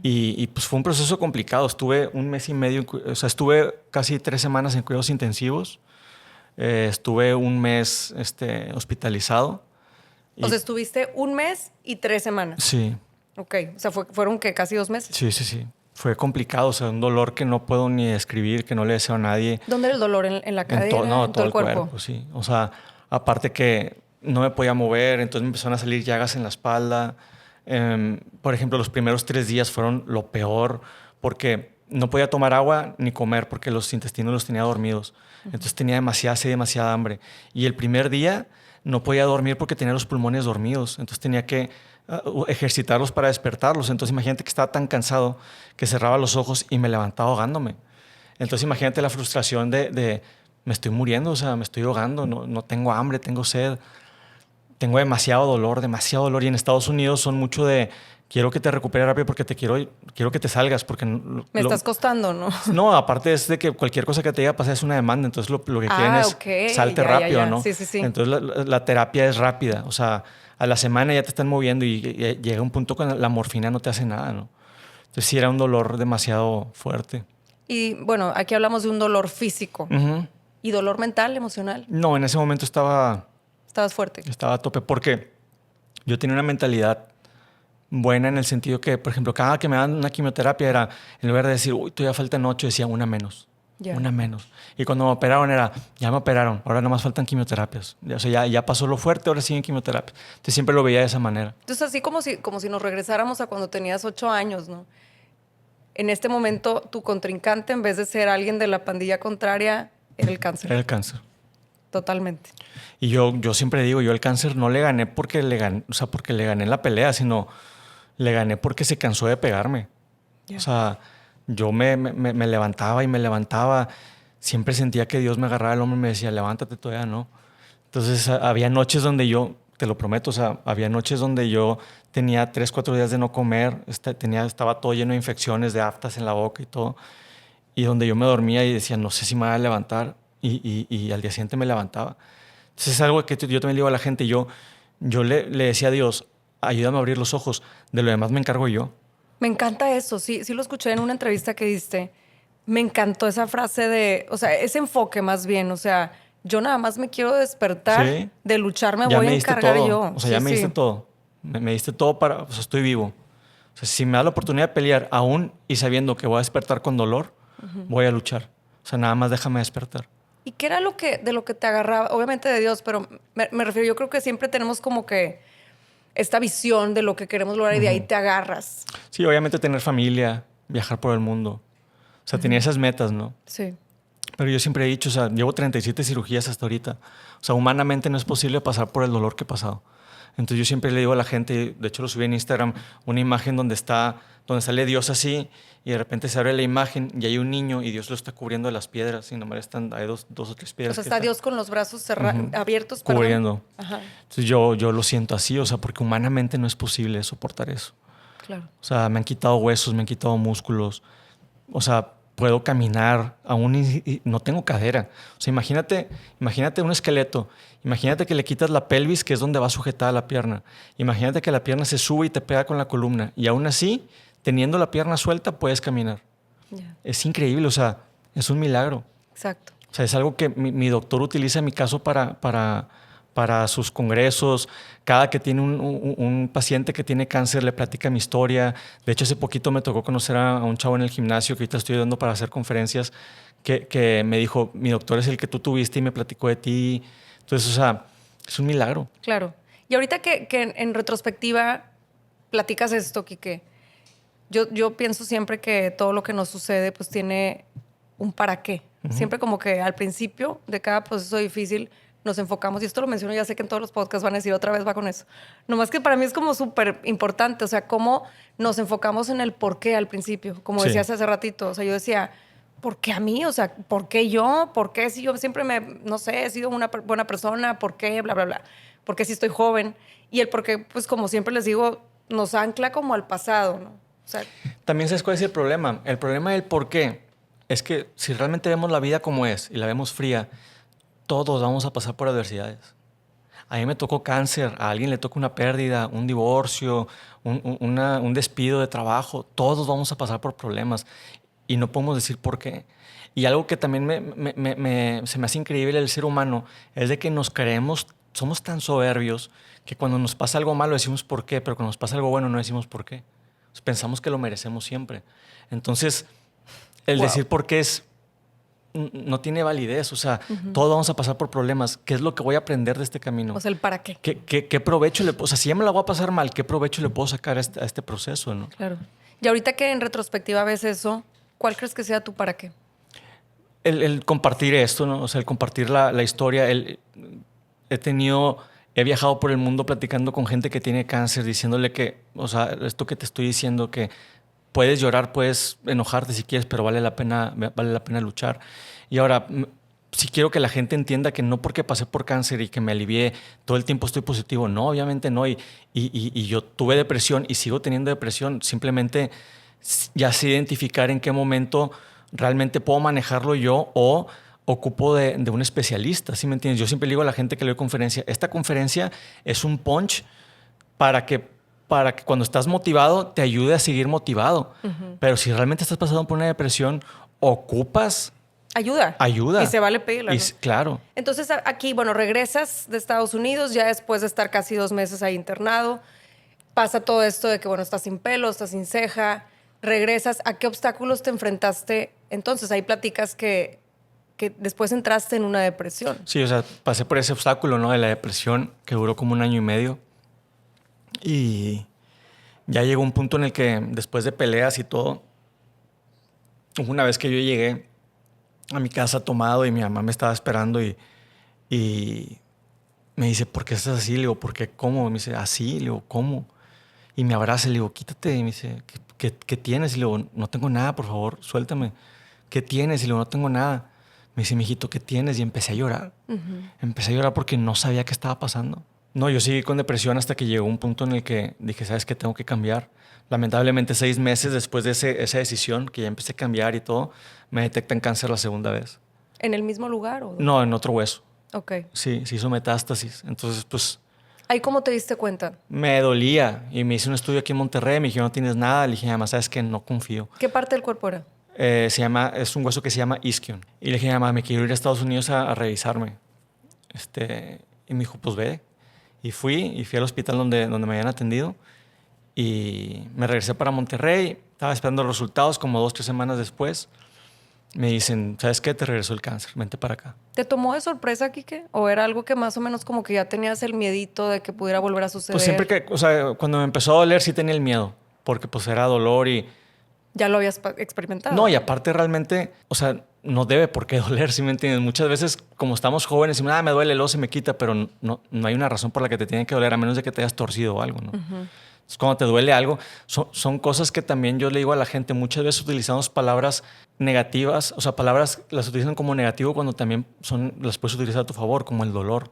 Y pues fue un proceso complicado. Estuve un mes y medio, o sea, estuve casi 3 semanas en cuidados intensivos. Estuve un mes hospitalizado. O sea, estuviste 1 mes y 3 semanas. Sí. Ok, o sea, fueron que casi 2 meses. Sí. Fue complicado, o sea, un dolor que no puedo ni describir, que no le deseo a nadie. ¿Dónde era el dolor? ¿En la cadera? No, ¿En todo el cuerpo, sí. O sea, aparte que no me podía mover, entonces me empezaron a salir llagas en la espalda. Por ejemplo, los primeros 3 días fueron lo peor porque no podía tomar agua ni comer porque los intestinos los tenía dormidos. Entonces tenía demasiada sed, demasiada hambre. Y el primer día no podía dormir porque tenía los pulmones dormidos. Entonces tenía que ejercitarlos para despertarlos. Entonces imagínate que estaba tan cansado que cerraba los ojos y me levantaba ahogándome. Entonces imagínate la frustración de me estoy muriendo, o sea, me estoy ahogando, no tengo hambre, tengo sed, tengo demasiado dolor. Y en Estados Unidos son mucho de quiero que te recuperes rápido porque quiero que te salgas. Porque me estás costando, ¿no? No, aparte es de que cualquier cosa que te llegue a pasar es una demanda. Entonces lo que quieren es salte rápido, ¿no? Sí. Entonces la terapia es rápida. O sea, a la semana ya te están moviendo y llega un punto cuando la morfina no te hace nada, ¿no? Entonces sí era un dolor demasiado fuerte. Y bueno, aquí hablamos de un dolor físico. ¿Y dolor mental, emocional? No, en ese momento Estabas fuerte. estaba a tope porque yo tenía una mentalidad buena en el sentido que, por ejemplo, cada que me daban una quimioterapia era, en lugar de decir, uy, todavía faltan 8, decía una menos. Yeah. Una menos. Y cuando me operaron era, ya me operaron, ahora nomás faltan quimioterapias. O sea, ya pasó lo fuerte, ahora siguen quimioterapias. Entonces siempre lo veía de esa manera. Entonces así como si nos regresáramos a cuando tenías 8 años, ¿no? En este momento tu contrincante, en vez de ser alguien de la pandilla contraria, era el cáncer. Era el cáncer. Totalmente. Y yo siempre digo, yo el cáncer no le gané porque le gané en la pelea, sino le gané porque se cansó de pegarme. Yeah. O sea, yo me levantaba y me levantaba. Siempre sentía que Dios me agarraba el hombro y me decía, levántate, todavía no. Entonces había noches donde yo, te lo prometo, o sea, había noches donde yo tenía 3, 4 días de no comer, estaba todo lleno de infecciones, de aftas en la boca y todo. Y donde yo me dormía y decía, no sé si me voy a levantar. Y al día siguiente me levantaba. Entonces es algo que yo también digo a la gente. Yo le decía a Dios, ayúdame a abrir los ojos. De lo demás me encargo yo. Me encanta eso. Sí lo escuché en una entrevista que diste. Me encantó esa frase de, o sea, ese enfoque más bien. O sea, yo nada más me quiero despertar, sí. De luchar me voy a encargar todo. yo. O sea, ya me diste todo. Me diste todo o sea, estoy vivo. O sea, si me da la oportunidad de pelear aún y sabiendo que voy a despertar con dolor, voy a luchar. O sea, nada más déjame despertar. ¿Y qué era de lo que te agarraba? Obviamente de Dios, pero me refiero, yo creo que siempre tenemos como que esta visión de lo que queremos lograr y de ahí te agarras. Sí, obviamente tener familia, viajar por el mundo. O sea, tenía esas metas, ¿no? Sí. Pero yo siempre he dicho, o sea, llevo 37 cirugías hasta ahorita. O sea, humanamente no es posible pasar por el dolor que he pasado. Entonces yo siempre le digo a la gente, de hecho lo subí en Instagram, una imagen donde sale Dios así y de repente se abre la imagen y hay un niño y Dios lo está cubriendo de las piedras y nomás hay dos o tres piedras. O sea, está Dios con los brazos abiertos. Cubriendo. Ajá. Entonces yo lo siento así, o sea, porque humanamente no es posible soportar eso. Claro. O sea, me han quitado huesos, me han quitado músculos. O sea, puedo caminar, aún y no tengo cadera. O sea, imagínate un esqueleto. Imagínate que le quitas la pelvis, que es donde va sujetada la pierna. Imagínate que la pierna se sube y te pega con la columna. Y aún así, teniendo la pierna suelta, puedes caminar. Yeah. Es increíble, o sea, es un milagro. Exacto. O sea, es algo que mi doctor utiliza en mi caso para sus congresos. Cada que tiene un paciente que tiene cáncer, le platica mi historia. De hecho, hace poquito me tocó conocer a un chavo en el gimnasio que ahorita estoy dando para hacer conferencias, que me dijo, mi doctor es el que tú tuviste y me platicó de ti. Entonces, o sea, es un milagro. Claro. Y ahorita que en retrospectiva platicas esto, Quique, yo pienso siempre que todo lo que nos sucede pues tiene un para qué. Siempre como que al principio de cada proceso difícil nos enfocamos, y esto lo menciono, ya sé que en todos los podcasts van a decir otra vez va con eso. Nomás que para mí es como súper importante, o sea, cómo nos enfocamos en el por qué al principio, como Sí. decías hace ratito. O sea, yo decía, ¿por qué a mí? O sea, ¿por qué yo? ¿Por qué si yo siempre no sé, he sido una buena persona? ¿Por qué? Bla, bla, bla. ¿Por qué si estoy joven? Y el por qué, pues como siempre les digo, nos ancla como al pasado, ¿no? O sea, También sabes cuál es el problema. El problema del por qué es que si realmente vemos la vida como es y la vemos fría, todos vamos a pasar por adversidades. A mí me tocó cáncer, a alguien le toca una pérdida, un divorcio, un despido de trabajo. Todos vamos a pasar por problemas y no podemos decir por qué. Y algo que también se me hace increíble del ser humano es de que nos creemos, somos tan soberbios que cuando nos pasa algo malo decimos por qué, pero cuando nos pasa algo bueno no decimos por qué. Pensamos que lo merecemos siempre. Entonces, el Wow. decir por qué no tiene validez. O sea, todos vamos a pasar por problemas. ¿Qué es lo que voy a aprender de este camino? o sea, el para qué. ¿Qué provecho le puedo? O sea, si ya me la voy a pasar mal, ¿qué provecho le puedo sacar a este proceso, no? Claro. Y ahorita que en retrospectiva ves eso, ¿cuál crees que sea tu para qué? El compartir esto, ¿no? O sea, el compartir la historia. He viajado por el mundo platicando con gente que tiene cáncer, diciéndole que, o sea, esto que te estoy diciendo, que puedes llorar, puedes enojarte si quieres, pero vale la pena luchar. Y ahora, si quiero que la gente entienda que no porque pasé por cáncer y que me alivié, todo el tiempo estoy positivo. No, obviamente no. Y yo tuve depresión y sigo teniendo depresión. Simplemente ya sé identificar en qué momento realmente puedo manejarlo yo o ocupo de un especialista, ¿sí me entiendes? Yo siempre le digo a la gente que le doy conferencia, esta conferencia es un punch para que cuando estás motivado te ayude a seguir motivado. Pero si realmente estás pasando por una depresión, ocupas Ayuda. ayuda. Y se vale pedirla, ¿no? Claro. Entonces aquí, bueno, regresas de Estados Unidos ya después de estar casi 2 meses ahí internado. Pasa todo esto de que, bueno, estás sin pelo, estás sin ceja. Regresas. ¿A qué obstáculos te enfrentaste? Entonces ahí platicas que después entraste en una depresión. Sí, o sea, pasé por ese obstáculo, ¿no? De la depresión que duró como 1 año y medio. Y ya llegó un punto en el que después de peleas y todo, una vez que yo llegué a mi casa tomado y mi mamá me estaba esperando y me dice, ¿por qué estás así? Le digo, ¿por qué? ¿Cómo? Me dice, así. Le digo, ¿cómo? Y me abraza, le digo, quítate. Y me dice, ¿qué tienes? Y le digo, no tengo nada, por favor, suéltame. ¿Qué tienes? Y le digo, no tengo nada. Me dice, mijito, ¿qué tienes? Y empecé a llorar. Empecé a llorar porque no sabía qué estaba pasando. No, yo seguí con depresión hasta que llegó un punto en el que dije, ¿sabes qué? Tengo que cambiar. Lamentablemente, 6 meses después de esa decisión, que ya empecé a cambiar y todo, me detectan cáncer la segunda vez. ¿En el mismo lugar? ¿O? No, en otro hueso. Ok. Sí, se hizo metástasis. Entonces, pues, ¿Ahí cómo te diste cuenta? me dolía. Y me hice un estudio aquí en Monterrey. Me dijeron, no tienes nada. Le dije, mamá, ¿sabes qué? No confío. ¿Qué parte del cuerpo era? Es un hueso que se llama isquion. Y le dije, mamá, me quiero ir a Estados Unidos a revisarme. Y me dijo, pues ve. Y fui al hospital donde me habían atendido. Y me regresé para Monterrey. Estaba esperando los resultados como 2, 3 semanas después. Me dicen, ¿sabes qué? Te regresó el cáncer. Vente para acá. ¿Te tomó de sorpresa, Quique? ¿O era algo que más o menos como que ya tenías el miedito de que pudiera volver a suceder? Pues siempre o sea, cuando me empezó a doler sí tenía el miedo. Porque pues era dolor y Ya lo habías experimentado. No, y aparte realmente, o sea, no debe por qué doler, ¿sí me entiendes? Muchas veces, como estamos jóvenes, decimos, me duele, luego se me quita, pero no hay una razón por la que te tiene que doler, a menos de que te hayas torcido o algo, ¿no? Entonces, cuando te duele algo, son cosas que también yo le digo a la gente, muchas veces utilizamos palabras negativas, o sea, palabras las utilizan como negativo cuando también las puedes utilizar a tu favor, como el dolor.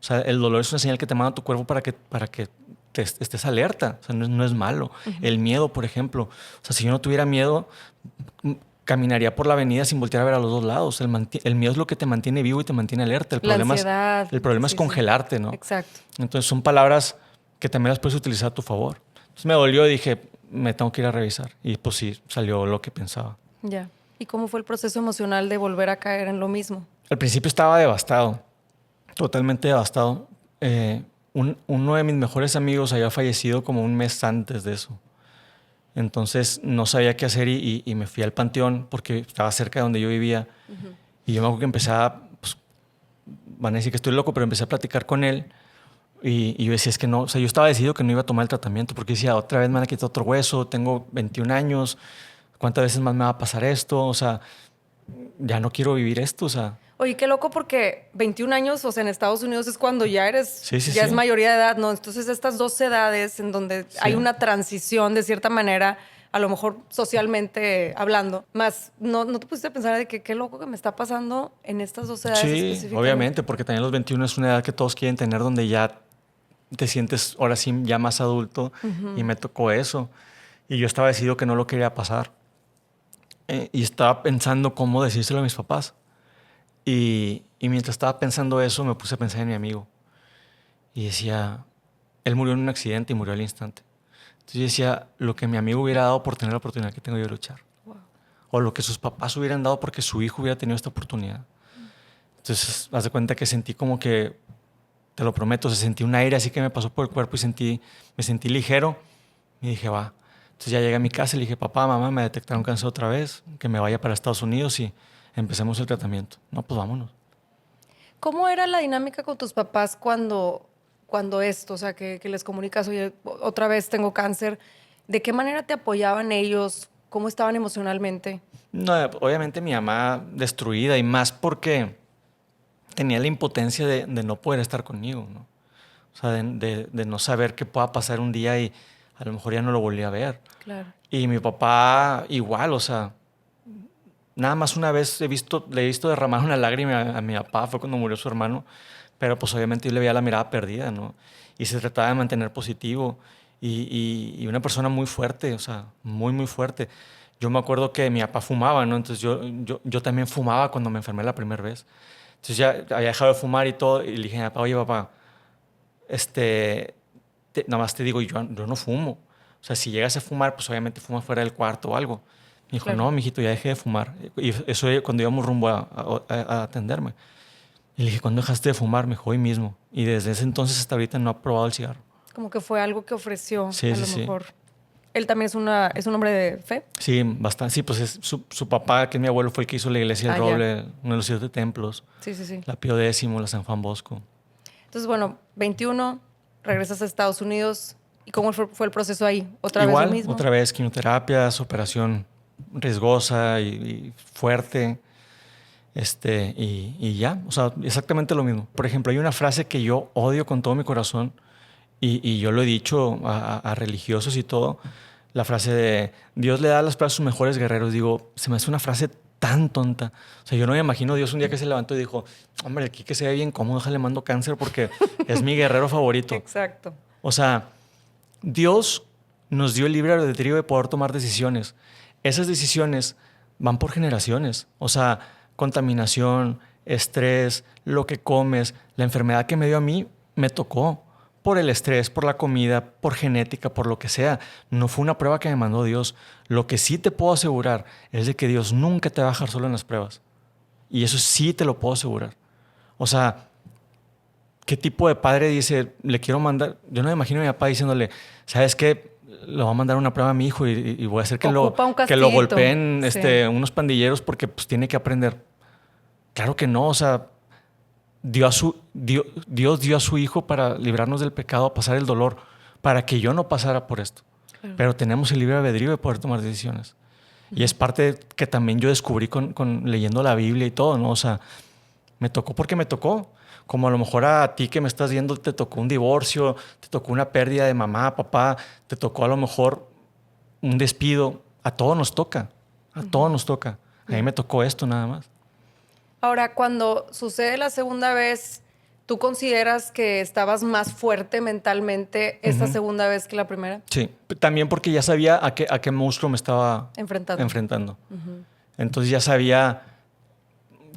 O sea, el dolor es una señal que te manda tu cuerpo para que estés alerta. O sea, no es malo. El miedo, por ejemplo. O sea, si yo no tuviera miedo, caminaría por la avenida sin voltear a ver a los dos lados. El miedo es lo que te mantiene vivo y te mantiene alerta. El problema es congelarte, ¿no? Exacto. Entonces son palabras que también las puedes utilizar a tu favor. Entonces me dolió y dije, me tengo que ir a revisar. Y pues sí, salió lo que pensaba. Ya. ¿Y cómo fue el proceso emocional de volver a caer en lo mismo? Al principio estaba devastado. Totalmente devastado. Uno de mis mejores amigos había fallecido como un mes antes de eso. Entonces no sabía qué hacer y me fui al panteón porque estaba cerca de donde yo vivía. Y yo me acuerdo que empecé pues, van a decir que estoy loco, pero empecé a platicar con él. Y yo decía, es que no, o sea, yo estaba decidido que no iba a tomar el tratamiento porque decía, otra vez me van a quitar otro hueso, tengo 21 años, ¿cuántas veces más me va a pasar esto? O sea, ya no quiero vivir esto, o sea. Oye, qué loco porque 21 años, o sea, en Estados Unidos es cuando ya eres, ya es mayoría de edad, ¿no? Entonces estas dos edades en donde hay una transición de cierta manera, a lo mejor socialmente hablando, más no te pusiste a pensar de que qué loco que me está pasando en estas dos edades específicamente. Sí, obviamente, porque también los 21 es una edad que todos quieren tener donde ya te sientes ahora sí ya más adulto y me tocó eso. Y yo estaba decidido que no lo quería pasar. Y estaba pensando cómo decírselo a mis papás. Y mientras estaba pensando eso, me puse a pensar en mi amigo. Y decía, él murió en un accidente y murió al instante. Entonces yo decía, lo que mi amigo hubiera dado por tener la oportunidad que tengo yo de luchar. Wow. O lo que sus papás hubieran dado porque su hijo hubiera tenido esta oportunidad. Entonces, haz de cuenta que sentí como que, te lo prometo, sentí un aire así que me pasó por el cuerpo y me sentí ligero. Y dije, va. Entonces ya llegué a mi casa y le dije, papá, mamá, me detectaron cáncer otra vez, que me vaya para Estados Unidos y empecemos el tratamiento. No, pues vámonos. ¿Cómo era la dinámica con tus papás cuando esto, o sea, que les comunicas, oye, otra vez tengo cáncer? ¿De qué manera te apoyaban ellos? ¿Cómo estaban emocionalmente? No, obviamente mi mamá destruida y más porque tenía la impotencia de no poder estar conmigo, ¿no? O sea, de no saber qué pueda pasar un día y a lo mejor ya no lo volví a ver. Claro. Y mi papá igual, o sea, nada más una vez le he visto derramar una lágrima a mi papá, fue cuando murió su hermano, pero pues obviamente yo le veía la mirada perdida, ¿no? Y se trataba de mantener positivo y una persona muy fuerte, o sea, muy, muy fuerte. Yo me acuerdo que mi papá fumaba, ¿no? Entonces yo también fumaba cuando me enfermé la primera vez. Entonces ya había dejado de fumar y todo, y le dije a mi papá, oye papá, nada más te digo, yo no fumo. O sea, si llegas a fumar, pues obviamente fumas fuera del cuarto o algo. Me dijo, claro. No, mijito, ya dejé de fumar. Y eso cuando íbamos rumbo a atenderme. Y le dije, ¿cuándo dejaste de fumar? Me dijo, hoy mismo. Y desde ese entonces hasta ahorita no ha probado el cigarro. Como que fue algo que ofreció, sí, a lo mejor. ¿Él también es un hombre de fe? Sí, bastante. Sí, pues su papá, que es mi abuelo, fue el que hizo la iglesia del Roble, uno de los 7 templos. Sí. La Pío X, la San Juan Bosco. Entonces, bueno, 21, regresas a Estados Unidos. ¿Y cómo fue el proceso ahí? ¿Otra Igual, vez lo mismo? Otra vez quimioterapias, operación riesgosa y fuerte. Y ya, o sea, exactamente lo mismo. Por ejemplo, hay una frase que yo odio con todo mi corazón y yo lo he dicho a religiosos y todo, la frase de Dios le da las pruebas a sus mejores guerreros. Digo, se me hace una frase tan tonta. O sea, yo no me imagino Dios un día que se levantó y dijo, hombre, aquí que se ve bien cómodo, déjale mando cáncer porque es mi guerrero favorito. Exacto. O sea, Dios nos dio el libre albedrío de poder tomar decisiones. Esas decisiones van por generaciones. O sea, contaminación, estrés, lo que comes, la enfermedad que me dio a mí me tocó por el estrés, por la comida, por genética, por lo que sea. No fue una prueba que me mandó Dios. Lo que sí te puedo asegurar es de que Dios nunca te va a dejar solo en las pruebas. Y eso sí te lo puedo asegurar. O sea, ¿qué tipo de padre dice, le quiero mandar? Yo no me imagino a mi papá diciéndole, ¿sabes qué? Le voy a mandar una prueba a mi hijo y voy a hacer que lo golpeen unos pandilleros porque pues tiene que aprender. Claro que no, o sea, Dios dio a su hijo para librarnos del pecado, a pasar el dolor, para que yo no pasara por esto. Claro. Pero tenemos el libre albedrío de poder tomar decisiones. Y es parte que también yo descubrí con leyendo la Biblia y todo, ¿no? O sea, me tocó porque me tocó. Como a lo mejor a ti que me estás viendo te tocó un divorcio, te tocó una pérdida de mamá, papá, te tocó a lo mejor un despido. A todos nos toca, a todos nos toca. A mí me tocó esto nada más. Ahora, cuando sucede la segunda vez, ¿tú consideras que estabas más fuerte mentalmente esta segunda vez que la primera? Sí, también porque ya sabía a qué monstruo me estaba enfrentando. Entonces ya sabía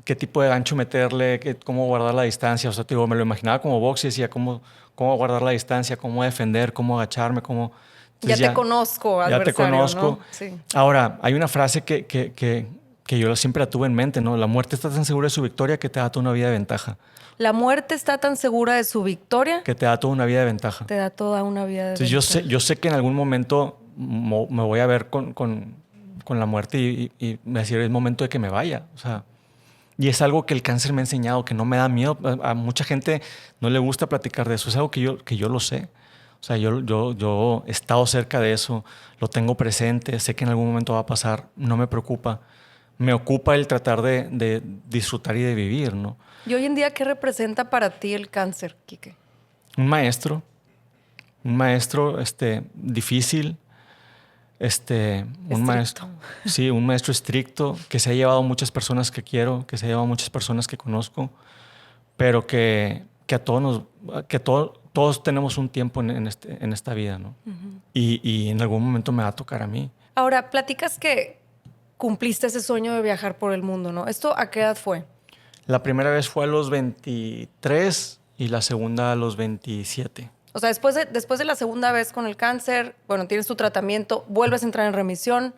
qué tipo de gancho meterle, cómo guardar la distancia. O sea, te digo, me lo imaginaba como box y decía cómo guardar la distancia, cómo defender, cómo agacharme, cómo... Entonces, ya te conozco, adversario, ya te conozco. ¿no? Sí. Ahora, hay una frase que yo siempre la tuve en mente, ¿no? La muerte está tan segura de su victoria que te da toda una vida de ventaja. La muerte está tan segura de su victoria que te da toda una vida de ventaja. Te da toda una vida de Entonces, ventaja. yo sé que en algún momento me voy a ver con la muerte y decir, es momento de que me vaya. O sea, y es algo que el cáncer me ha enseñado, que no me da miedo. A mucha gente no le gusta platicar de eso. Es algo que yo lo sé. O sea, yo he estado cerca de eso, lo tengo presente, sé que en algún momento va a pasar, no me preocupa. Me ocupa el tratar de disfrutar y de vivir, ¿no? ¿Y hoy en día qué representa para ti el cáncer, Quique? Un maestro difícil, un maestro, sí, un maestro estricto que se ha llevado muchas personas que quiero, que se ha llevado muchas personas que conozco, pero que todos tenemos un tiempo en esta vida, ¿no? Y en algún momento me va a tocar a mí. Ahora, platicas que cumpliste ese sueño de viajar por el mundo, ¿no? ¿Esto a qué edad fue? La primera vez fue a los 23 y la segunda a los 27. O sea, después de la segunda vez con el cáncer, bueno, tienes tu tratamiento, vuelves a entrar en remisión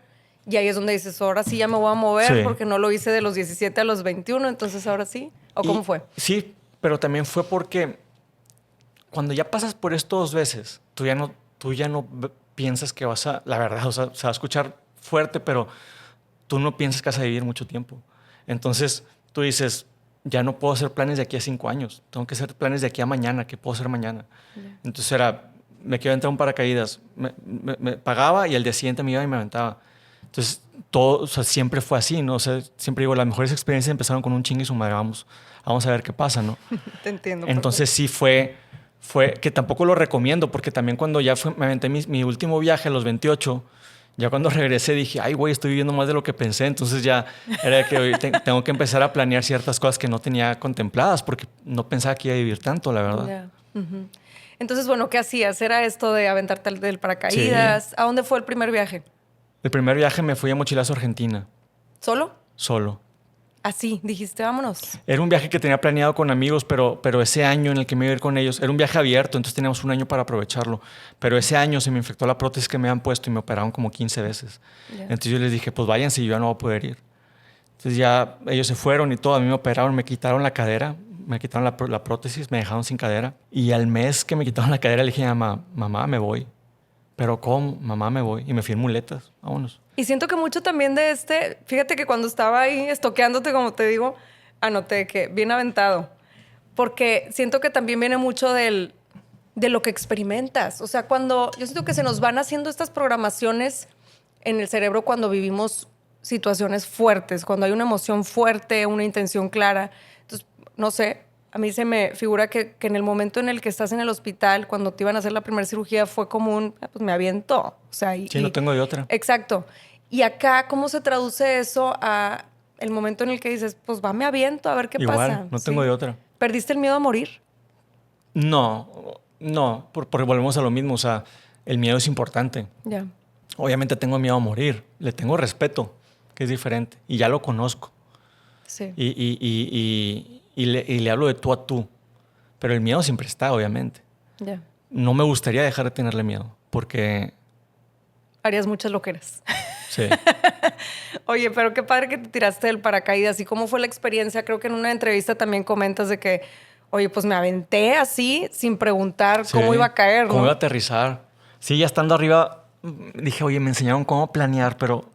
y ahí es donde dices, ahora sí ya me voy a mover porque no lo hice de los 17 a los 21, entonces ahora sí. ¿O cómo fue? Sí, pero también fue porque cuando ya pasas por esto 2 veces, tú ya no piensas que vas a, la verdad, o sea, se va a escuchar fuerte, pero tú no piensas que vas a vivir mucho tiempo. Entonces tú dices, ya no puedo hacer planes de aquí a 5 años. Tengo que hacer planes de aquí a mañana. ¿Qué puedo hacer mañana? Yeah. Entonces me quiero entrar un paracaídas. Me pagaba y al día siguiente me iba y me aventaba. Entonces, todo, o sea, siempre fue así, ¿no? O sea, siempre digo, las mejores experiencias empezaron con un chingue y su madre. Vamos a ver qué pasa, ¿no? Te entiendo. Entonces sí fue que tampoco lo recomiendo, porque también cuando ya me aventé mi último viaje a los 28, ya cuando regresé dije, ay, güey, estoy viviendo más de lo que pensé. Entonces ya era que tengo que empezar a planear ciertas cosas que no tenía contempladas porque no pensaba que iba a vivir tanto, la verdad. Yeah. Entonces, bueno, ¿qué hacías? ¿Era esto de aventarte del paracaídas? Sí. ¿A dónde fue el primer viaje? El primer viaje me fui a mochilazo a Argentina. ¿Solo? Solo. Así, dijiste, vámonos. Era un viaje que tenía planeado con amigos, pero ese año en el que me iba a ir con ellos, era un viaje abierto, entonces teníamos un año para aprovecharlo. Pero ese año se me infectó la prótesis que me habían puesto y me operaron como 15 veces. Yeah. Entonces yo les dije, pues váyanse y yo ya no voy a poder ir. Entonces ya ellos se fueron y todo, a mí me operaron, me quitaron la cadera, me quitaron la prótesis, me dejaron sin cadera. Y al mes que me quitaron la cadera le dije a mamá, me voy. ¿Pero cómo? Mamá, me voy. Y me fui en muletas, vámonos. Y siento que mucho también de fíjate que cuando estaba ahí estoqueándote, como te digo, anoté que bien aventado. Porque siento que también viene mucho de lo que experimentas. O sea, yo siento que se nos van haciendo estas programaciones en el cerebro cuando vivimos situaciones fuertes, cuando hay una emoción fuerte, una intención clara. Entonces, no sé, a mí se me figura que en el momento en el que estás en el hospital, cuando te iban a hacer la primera cirugía, fue como pues me aviento. O sea, sí, no tengo de otra. Exacto. Y acá, ¿cómo se traduce eso a el momento en el que dices, pues me aviento a ver qué pasa? Igual, no tengo de otra. ¿Perdiste el miedo a morir? No, porque volvemos a lo mismo. O sea, el miedo es importante. Ya. Yeah. Obviamente tengo miedo a morir. Le tengo respeto, que es diferente. Y ya lo conozco. Sí. Y le hablo de tú a tú. Pero el miedo siempre está, obviamente. Ya. Yeah. No me gustaría dejar de tenerle miedo, porque... harías muchas loqueras. Sí. Oye, pero qué padre que te tiraste del paracaídas. ¿Y cómo fue la experiencia? Creo que en una entrevista también comentas de que, oye, pues me aventé así, sin preguntar cómo iba a caer, ¿no? Cómo iba a aterrizar. Sí, ya estando arriba, dije, oye, me enseñaron cómo planear, pero...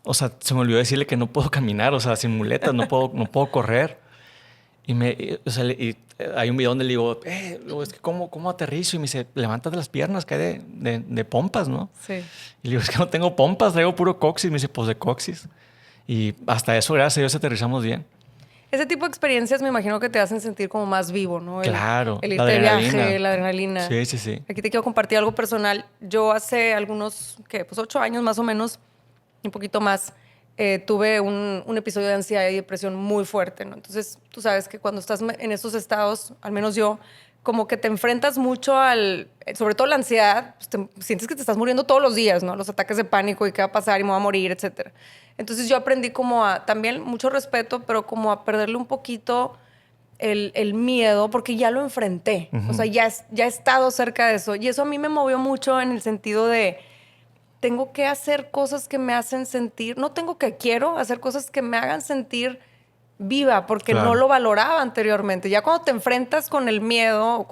o sea, se me olvidó decirle que no puedo caminar, o sea, sin muletas, no puedo correr. O sea, hay un video donde le digo, es que ¿cómo aterrizo? Y me dice, levántate las piernas, que hay de pompas, ¿no? Sí. Y le digo, es que no tengo pompas, traigo puro coxis. Me dice, pues de coxis. Y hasta eso, gracias a Dios, aterrizamos bien. Ese tipo de experiencias me imagino que te hacen sentir como más vivo, ¿no? Claro. El irte de viaje, la adrenalina. Sí, sí, sí. Aquí te quiero compartir algo personal. Yo hace algunos, pues 8 años más o menos, un poquito más, tuve un episodio de ansiedad y depresión muy fuerte, ¿no? Entonces, tú sabes que cuando estás en estos estados, al menos yo, como que te enfrentas mucho sobre todo la ansiedad, pues sientes que te estás muriendo todos los días, ¿no? Los ataques de pánico y qué va a pasar y me voy a morir, etcétera. Entonces yo aprendí como también mucho respeto, pero como a perderle un poquito el miedo, porque ya lo enfrenté. O sea, ya he estado cerca de eso. Y eso a mí me movió mucho en el sentido de, tengo que hacer cosas que me hacen sentir, quiero hacer cosas que me hagan sentir viva, porque claro. no lo valoraba anteriormente. Ya cuando te enfrentas con el miedo,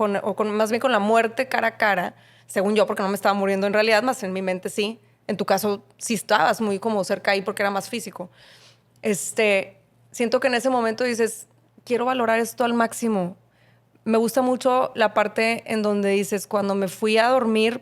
más bien con la muerte cara a cara, según yo, porque no me estaba muriendo en realidad, más en mi mente sí. En tu caso, sí estabas muy como cerca ahí porque era más físico. Siento que en ese momento dices, quiero valorar esto al máximo. Me gusta mucho la parte en donde dices, cuando me fui a dormir,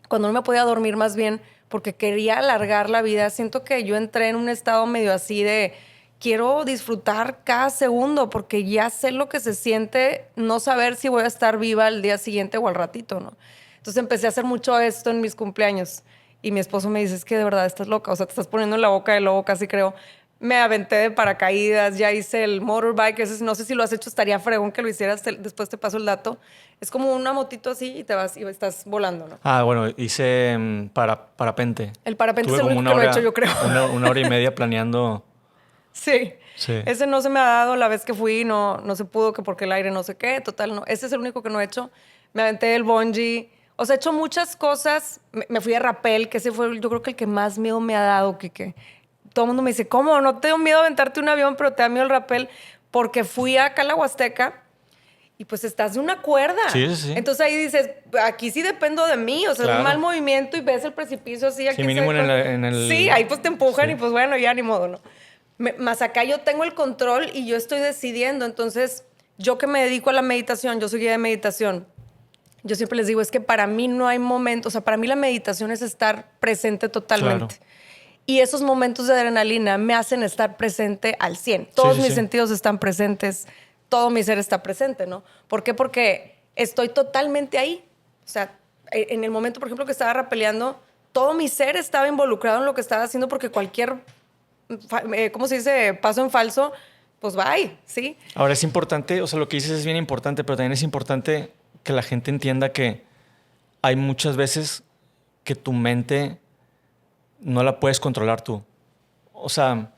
cuando no me podía dormir más bien, porque quería alargar la vida, siento que yo entré en un estado medio así de, quiero disfrutar cada segundo, porque ya sé lo que se siente no saber si voy a estar viva al día siguiente o al ratito, ¿no? Entonces empecé a hacer mucho esto en mis cumpleaños. Y mi esposo me dice, es que de verdad estás loca, o sea, te estás poniendo en la boca del lobo, casi creo. Me aventé de paracaídas, ya hice el motorbike, no sé si lo has hecho, estaría fregón que lo hicieras, después te paso el dato. Es como una motito así y te vas y estás volando, ¿no? Ah, bueno, hice parapente. El parapente Tuve es el como único que lo he hecho, yo creo. Una hora y media planeando. Sí. Sí. Ese no se me ha dado la vez que fui, no se pudo, que porque el aire no sé qué, total, no. Ese es el único que no he hecho. Me aventé el bungee. O sea, he hecho muchas cosas. Me fui a rappel, que ese fue yo creo que el que más miedo me ha dado, Kike. Todo el mundo me dice, ¿cómo? No te dio miedo aventarte un avión, pero te da miedo el rappel. Porque fui acá a la Huasteca y pues estás de una cuerda. Sí, sí, sí. Entonces ahí dices, aquí sí dependo de mí. O sea, claro. un mal movimiento y ves el precipicio así. Aquí sí, mínimo en el... Sí, ahí pues te empujan sí. y pues bueno, ya ni modo, ¿no? Más acá yo tengo el control y yo estoy decidiendo. Entonces, yo que me dedico a la meditación, yo soy guía de meditación, yo siempre les digo, es que para mí no hay momento, o sea, para mí la meditación es estar presente totalmente. Claro. Y esos momentos de adrenalina me hacen estar presente al 100. Todos mis sentidos están presentes, todo mi ser está presente, ¿no? ¿Por qué? Porque estoy totalmente ahí. O sea, en el momento, por ejemplo, que estaba rapeleando, todo mi ser estaba involucrado en lo que estaba haciendo porque cualquier, ¿cómo se dice? Paso en falso, pues bye, ¿sí? Ahora es importante, o sea, lo que dices es bien importante, pero también es importante que la gente entienda que hay muchas veces que tu mente no la puedes controlar tú. O sea,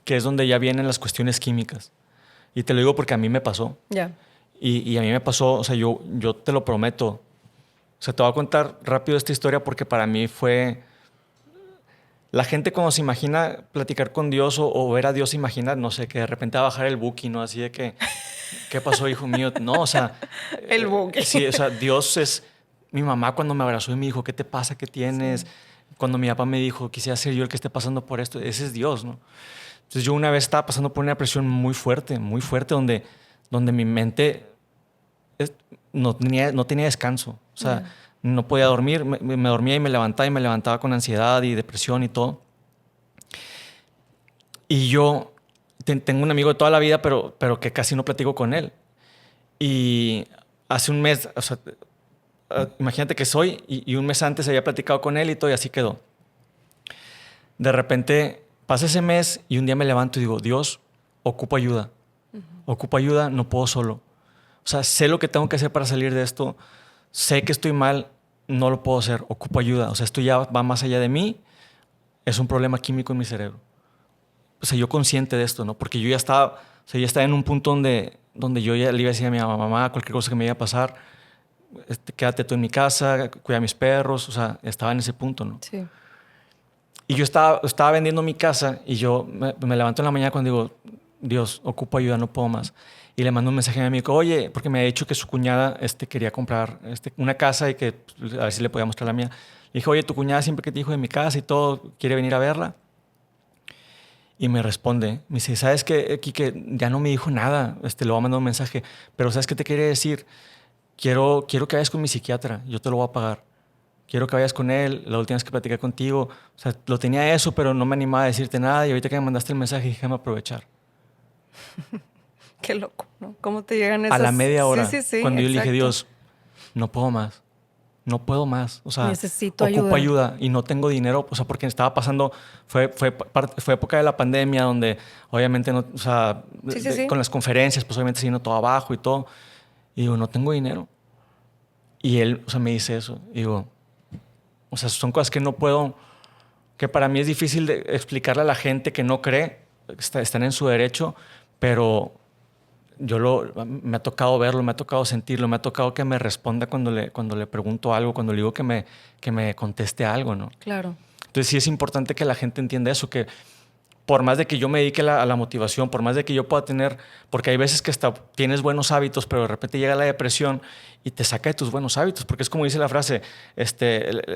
que es donde ya vienen las cuestiones químicas. Y te lo digo porque a mí me pasó. Ya. Y a mí me pasó, o sea, yo te lo prometo. O sea, te voy a contar rápido esta historia porque para mí fue... La gente cuando se imagina platicar con Dios o ver a Dios, imagina, no sé, que de repente va a bajar el Buki, ¿no? Así de que, ¿qué pasó, hijo mío? No, o sea... El Buki. Sí, o sea, Dios es... Mi mamá cuando me abrazó y me dijo, ¿qué te pasa? ¿Qué tienes? Sí. Cuando mi papá me dijo, quisiera ser yo el que esté pasando por esto. Ese es Dios, ¿no? Entonces yo una vez estaba pasando por una depresión muy fuerte, donde mi mente no tenía descanso. O sea, no podía dormir, me dormía y me levantaba con ansiedad y depresión y todo. Y yo tengo un amigo de toda la vida, pero que casi no platico con él. Y hace un mes, o sea, imagínate que soy, y un mes antes había platicado con él y todo, y así quedó. De repente pasa ese mes y un día me levanto y digo, Dios, ocupo ayuda. Ocupo ayuda, no puedo solo. O sea, sé lo que tengo que hacer para salir de esto. Sé que estoy mal, no lo puedo hacer. Ocupo ayuda. O sea, esto ya va más allá de mí. Es un problema químico en mi cerebro. O sea, yo consciente de esto, ¿no? Porque yo ya estaba en un punto donde yo ya le iba a decir a mi mamá cualquier cosa que me iba a pasar, quédate tú en mi casa, cuida a mis perros. O sea, estaba en ese punto, ¿no? Sí. Y yo estaba vendiendo mi casa y yo me levanto en la mañana cuando digo, Dios, ocupo ayuda, no puedo más. Y le mando un mensaje a mi amigo, oye, porque me ha dicho que su cuñada quería comprar una casa y que a ver si le podía mostrar la mía. Le dije, oye, tu cuñada siempre que te dijo de mi casa y todo, ¿quiere venir a verla? Y me responde, me dice, ¿sabes qué, Quique? Ya no me dijo nada, le voy a mandar un mensaje, pero ¿sabes qué te quiere decir? Quiero que vayas con mi psiquiatra, yo te lo voy a pagar. Quiero que vayas con él, la última vez que platiqué contigo. O sea, lo tenía eso, pero no me animaba a decirte nada y ahorita que me mandaste el mensaje, déjame aprovechar. Qué loco, ¿no? ¿Cómo te llegan A esas? la media hora, Sí, cuando yo le dije, exacto. Dios, no puedo más. No puedo más. O sea, Necesito ocupo ayuda. ayuda y no tengo dinero. O sea, porque estaba pasando, fue época de la pandemia donde obviamente no, o sea, Sí. con las conferencias, pues obviamente se vino todo abajo y todo. Y digo, no tengo dinero. Y él, o sea, me dice eso. Y digo, o sea, son cosas que no puedo, que para mí es difícil de explicarle a la gente que no cree, están en su derecho, pero me ha tocado verlo, me ha tocado sentirlo, me ha tocado que me responda cuando le pregunto algo, cuando le digo que me conteste algo, ¿no? Claro. Entonces sí es importante que la gente entienda eso, que por más de que yo me dedique a la motivación, por más de que yo pueda tener, porque hay veces que hasta tienes buenos hábitos, pero de repente llega la depresión y te saca de tus buenos hábitos, porque es como dice la frase,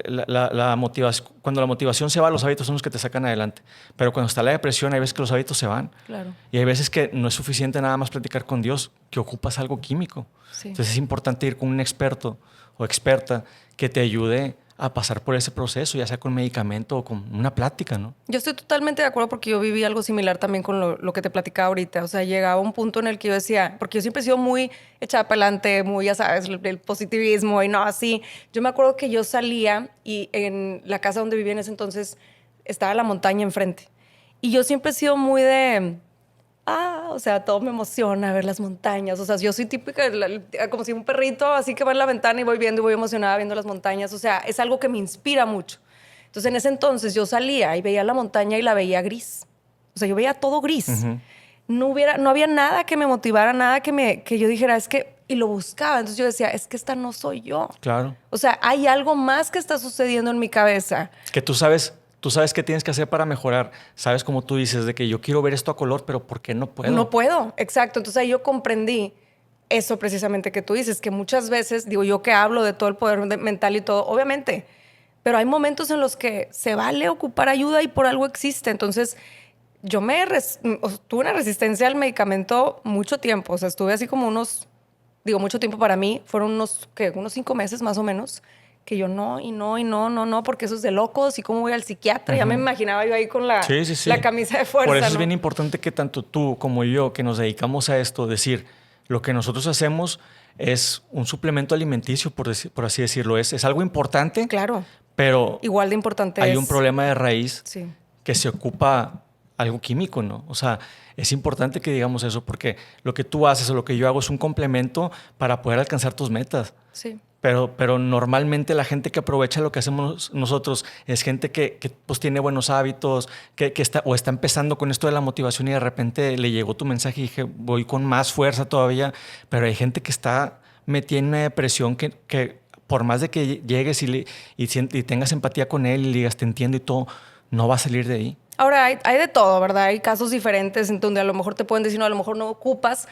la motivación, cuando la motivación se va, los hábitos son los que te sacan adelante, pero cuando está la depresión hay veces que los hábitos se van. Claro. Y hay veces que no es suficiente nada más platicar con Dios, que ocupas algo químico. Sí. Entonces es importante ir con un experto o experta que te ayude a pasar por ese proceso, ya sea con medicamento o con una plática, ¿no? Yo estoy totalmente de acuerdo porque yo viví algo similar también con lo que te platicaba ahorita. O sea, llegaba un punto en el que yo decía, porque yo siempre he sido muy echada para adelante, muy, ya sabes, el positivismo y no así. Yo me acuerdo que yo salía y en la casa donde vivía en ese entonces estaba la montaña enfrente. Y yo siempre he sido muy de... o sea, todo me emociona ver las montañas. O sea, yo soy típica, como si un perrito, así que va en la ventana y voy viendo y voy emocionada viendo las montañas. O sea, es algo que me inspira mucho. Entonces, en ese entonces yo salía y veía la montaña y la veía gris. O sea, yo veía todo gris. Ujú. No había nada que me motivara, nada que yo dijera, es que... Y lo buscaba. Entonces yo decía, es que esta no soy yo. Claro. O sea, hay algo más que está sucediendo en mi cabeza. Que tú sabes qué tienes que hacer para mejorar. Sabes, como tú dices, de que yo quiero ver esto a color, pero ¿por qué no puedo? No puedo, exacto. Entonces ahí yo comprendí eso precisamente que tú dices, que muchas veces, digo yo que hablo de todo el poder mental y todo, obviamente, pero hay momentos en los que se vale ocupar ayuda y por algo existe. Entonces yo tuve una resistencia al medicamento mucho tiempo, o sea, estuve así como mucho tiempo para mí, fueron unos 5 meses más o menos, que yo no, porque eso es de locos y cómo voy al psiquiatra. Ya me imaginaba yo ahí con la camisa de fuerza. Por eso ¿no? es bien importante que tanto tú como yo, que nos dedicamos a esto, decir, lo que nosotros hacemos es un suplemento alimenticio, por así decirlo. Es algo importante, Claro. pero Igual de importante hay un problema de raíz Sí. que se ocupa algo químico, ¿no? O sea, es importante que digamos eso porque lo que tú haces o lo que yo hago es un complemento para poder alcanzar tus metas. Sí. Pero normalmente la gente que aprovecha lo que hacemos nosotros es gente que pues tiene buenos hábitos, que está empezando con esto de la motivación y de repente le llegó tu mensaje y dije, voy con más fuerza todavía, pero hay gente que está metida en una depresión que por más de que llegues y tengas empatía con él y le digas te entiendo y todo, no va a salir de ahí. Ahora, hay de todo, ¿verdad? Hay casos diferentes en donde a lo mejor te pueden decir, no, a lo mejor no ocupas,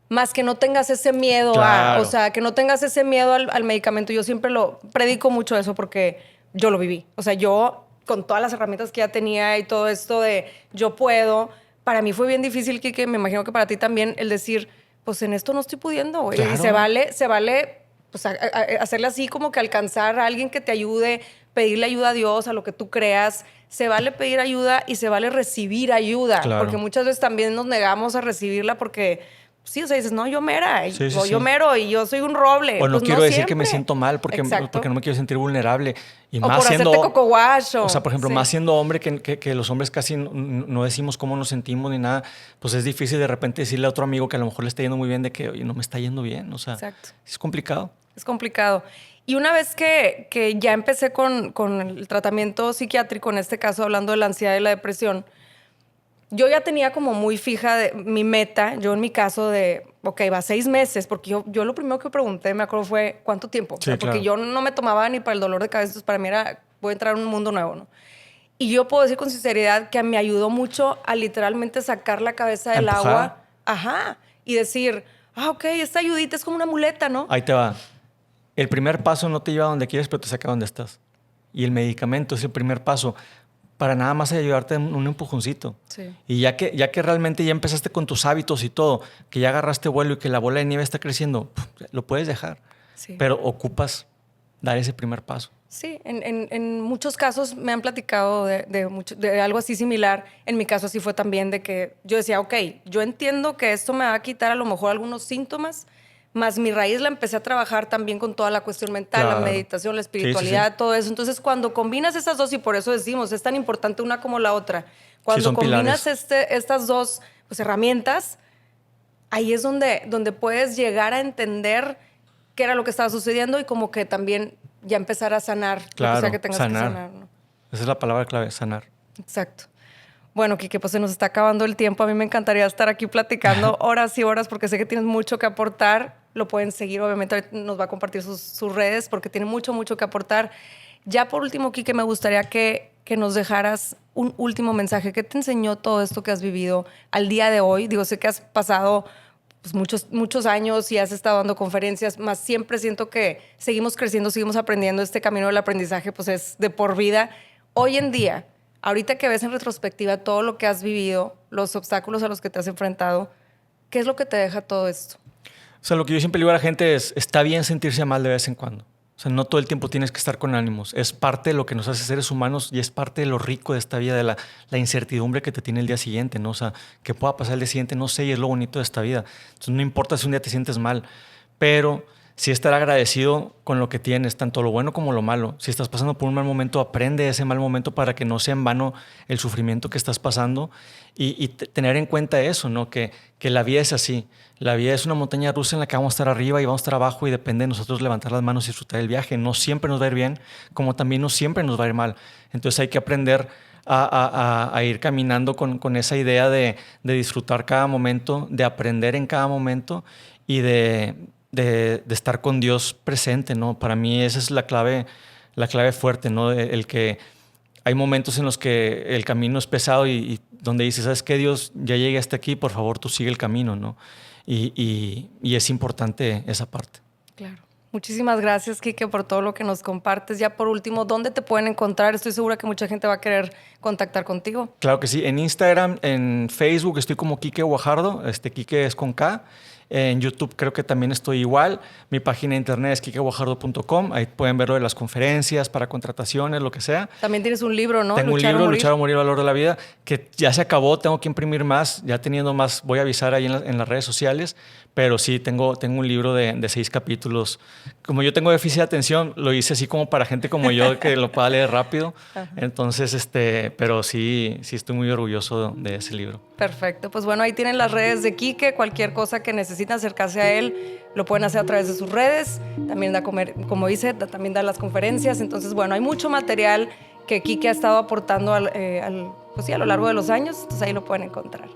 más que no tengas ese miedo Claro. o sea, que no tengas ese miedo al medicamento. Yo siempre lo predico mucho eso porque yo lo viví. O sea, yo con todas las herramientas que ya tenía y todo esto de yo puedo, para mí fue bien difícil, Kike, me imagino que para ti también, el decir, pues en esto no estoy pudiendo, güey. Claro. Y se vale pues, hacerle así como que alcanzar a alguien que te ayude, pedirle ayuda a Dios, a lo que tú creas. Se vale pedir ayuda y se vale recibir ayuda. Claro. Porque muchas veces también nos negamos a recibirla porque... Sí, o sea, dices, no, yo mera, yo mero y yo soy un roble. O no Pues quiero decir siempre. que me siento mal porque no me quiero sentir vulnerable. Y o más por siendo, hacerte coco wash. O sea, por ejemplo, más siendo hombre que los hombres casi no decimos cómo nos sentimos ni nada, pues es difícil de repente decirle a otro amigo que a lo mejor le está yendo muy bien de que, oye, no me está yendo bien. O sea, Exacto. es complicado. Es complicado. Y una vez que ya empecé con el tratamiento psiquiátrico, en este caso hablando de la ansiedad y la depresión, yo ya tenía como muy fija mi meta, yo en mi caso de, ok, va 6 meses, porque yo lo primero que pregunté, me acuerdo, fue ¿cuánto tiempo? Sí, porque claro. yo no me tomaba ni para el dolor de cabeza, entonces para mí era, voy a entrar en un mundo nuevo, ¿no? Y yo puedo decir con sinceridad que me ayudó mucho a literalmente sacar la cabeza del empujar. agua. Ajá. Y decir, ok, esta ayudita es como una muleta, ¿no? Ahí te va. El primer paso no te lleva a donde quieres, pero te saca a donde estás. Y el medicamento es el primer paso. para nada más ayudarte un empujoncito. Sí. Y ya que realmente ya empezaste con tus hábitos y todo, que ya agarraste vuelo y que la bola de nieve está creciendo, lo puedes dejar. Sí. Pero ocupas dar ese primer paso. Sí, en muchos casos me han platicado de algo así similar. En mi caso así fue también de que yo decía, ok, yo entiendo que esto me va a quitar a lo mejor algunos síntomas, más mi raíz la empecé a trabajar también con toda la cuestión mental, Claro. la meditación, la espiritualidad, Sí. todo eso. Entonces, cuando combinas esas dos, y por eso decimos, es tan importante una como la otra, cuando son combinas pilares. estas dos pues, herramientas, ahí es donde puedes llegar a entender qué era lo que estaba sucediendo y como que también ya empezar a sanar lo que sea que tengas que sanar, ¿no? Esa es la palabra clave, sanar. Exacto. Bueno, Quique, pues se nos está acabando el tiempo. A mí me encantaría estar aquí platicando horas y horas porque sé que tienes mucho que aportar. Lo pueden seguir, obviamente ahorita nos va a compartir sus redes porque tiene mucho, mucho que aportar. Ya por último, Quique, me gustaría que nos dejaras un último mensaje. ¿Qué te enseñó todo esto que has vivido al día de hoy? Digo, sé que has pasado pues, muchos años y has estado dando conferencias, más siempre siento que seguimos creciendo, seguimos aprendiendo. Este camino del aprendizaje pues es de por vida. Hoy en día, ahorita que ves en retrospectiva todo lo que has vivido, los obstáculos a los que te has enfrentado, ¿qué es lo que te deja todo esto? O sea, lo que yo siempre le digo a la gente es, está bien sentirse mal de vez en cuando. O sea, no todo el tiempo tienes que estar con ánimos. Es parte de lo que nos hace seres humanos y es parte de lo rico de esta vida, de la incertidumbre que te tiene el día siguiente, ¿no? O sea, que pueda pasar el día siguiente, no sé, y es lo bonito de esta vida. Entonces, no importa si un día te sientes mal, pero sí estar agradecido con lo que tienes, tanto lo bueno como lo malo. Si estás pasando por un mal momento, aprende ese mal momento para que no sea en vano el sufrimiento que estás pasando y tener en cuenta eso, ¿no? Que la vida es así. La vida es una montaña rusa en la que vamos a estar arriba y vamos a estar abajo y depende de nosotros levantar las manos y disfrutar el viaje. No siempre nos va a ir bien, como también no siempre nos va a ir mal. Entonces hay que aprender a ir caminando con esa idea de disfrutar cada momento, de aprender en cada momento y de estar con Dios presente, ¿no? Para mí esa es la clave fuerte, ¿no? El que hay momentos en los que el camino es pesado y donde dices, ¿sabes qué, Dios? Ya llegué hasta aquí, por favor, tú sigue el camino, ¿no? Y es importante esa parte. Claro. Muchísimas gracias, Quique, por todo lo que nos compartes. Ya por último, ¿dónde te pueden encontrar? Estoy segura que mucha gente va a querer contactar contigo. Claro que sí. En Instagram, en Facebook estoy como Quique Guajardo. Quique es con K. En YouTube creo que también estoy igual. Mi página de internet es quiqueguajardo.com. Ahí pueden ver lo de las conferencias, para contrataciones, lo que sea. También tienes un libro, ¿no? Tengo un libro, Luchar o Morir, Valor de la Vida, que ya se acabó. Tengo que imprimir más. Ya teniendo más, voy a avisar ahí en las redes sociales. Pero sí, tengo un libro de 6 capítulos. Como yo tengo déficit de atención, lo hice así como para gente como yo que lo pueda leer rápido. Ajá. Entonces, pero sí estoy muy orgulloso de ese libro. Perfecto. Pues bueno, ahí tienen las redes de Quique. Cualquier cosa que necesiten acercarse a él, lo pueden hacer a través de sus redes. También como dice, también da las conferencias. Entonces, bueno, hay mucho material que Quique ha estado aportando pues sí, a lo largo de los años. Entonces, ahí lo pueden encontrar.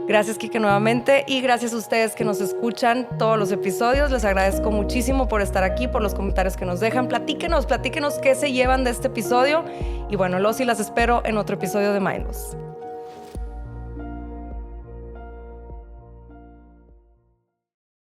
Gracias, Quique, nuevamente. Y gracias a ustedes que nos escuchan todos los episodios. Les agradezco muchísimo por estar aquí, por los comentarios que nos dejan. Platíquenos qué se llevan de este episodio. Y bueno, los y las espero en otro episodio de Mindless.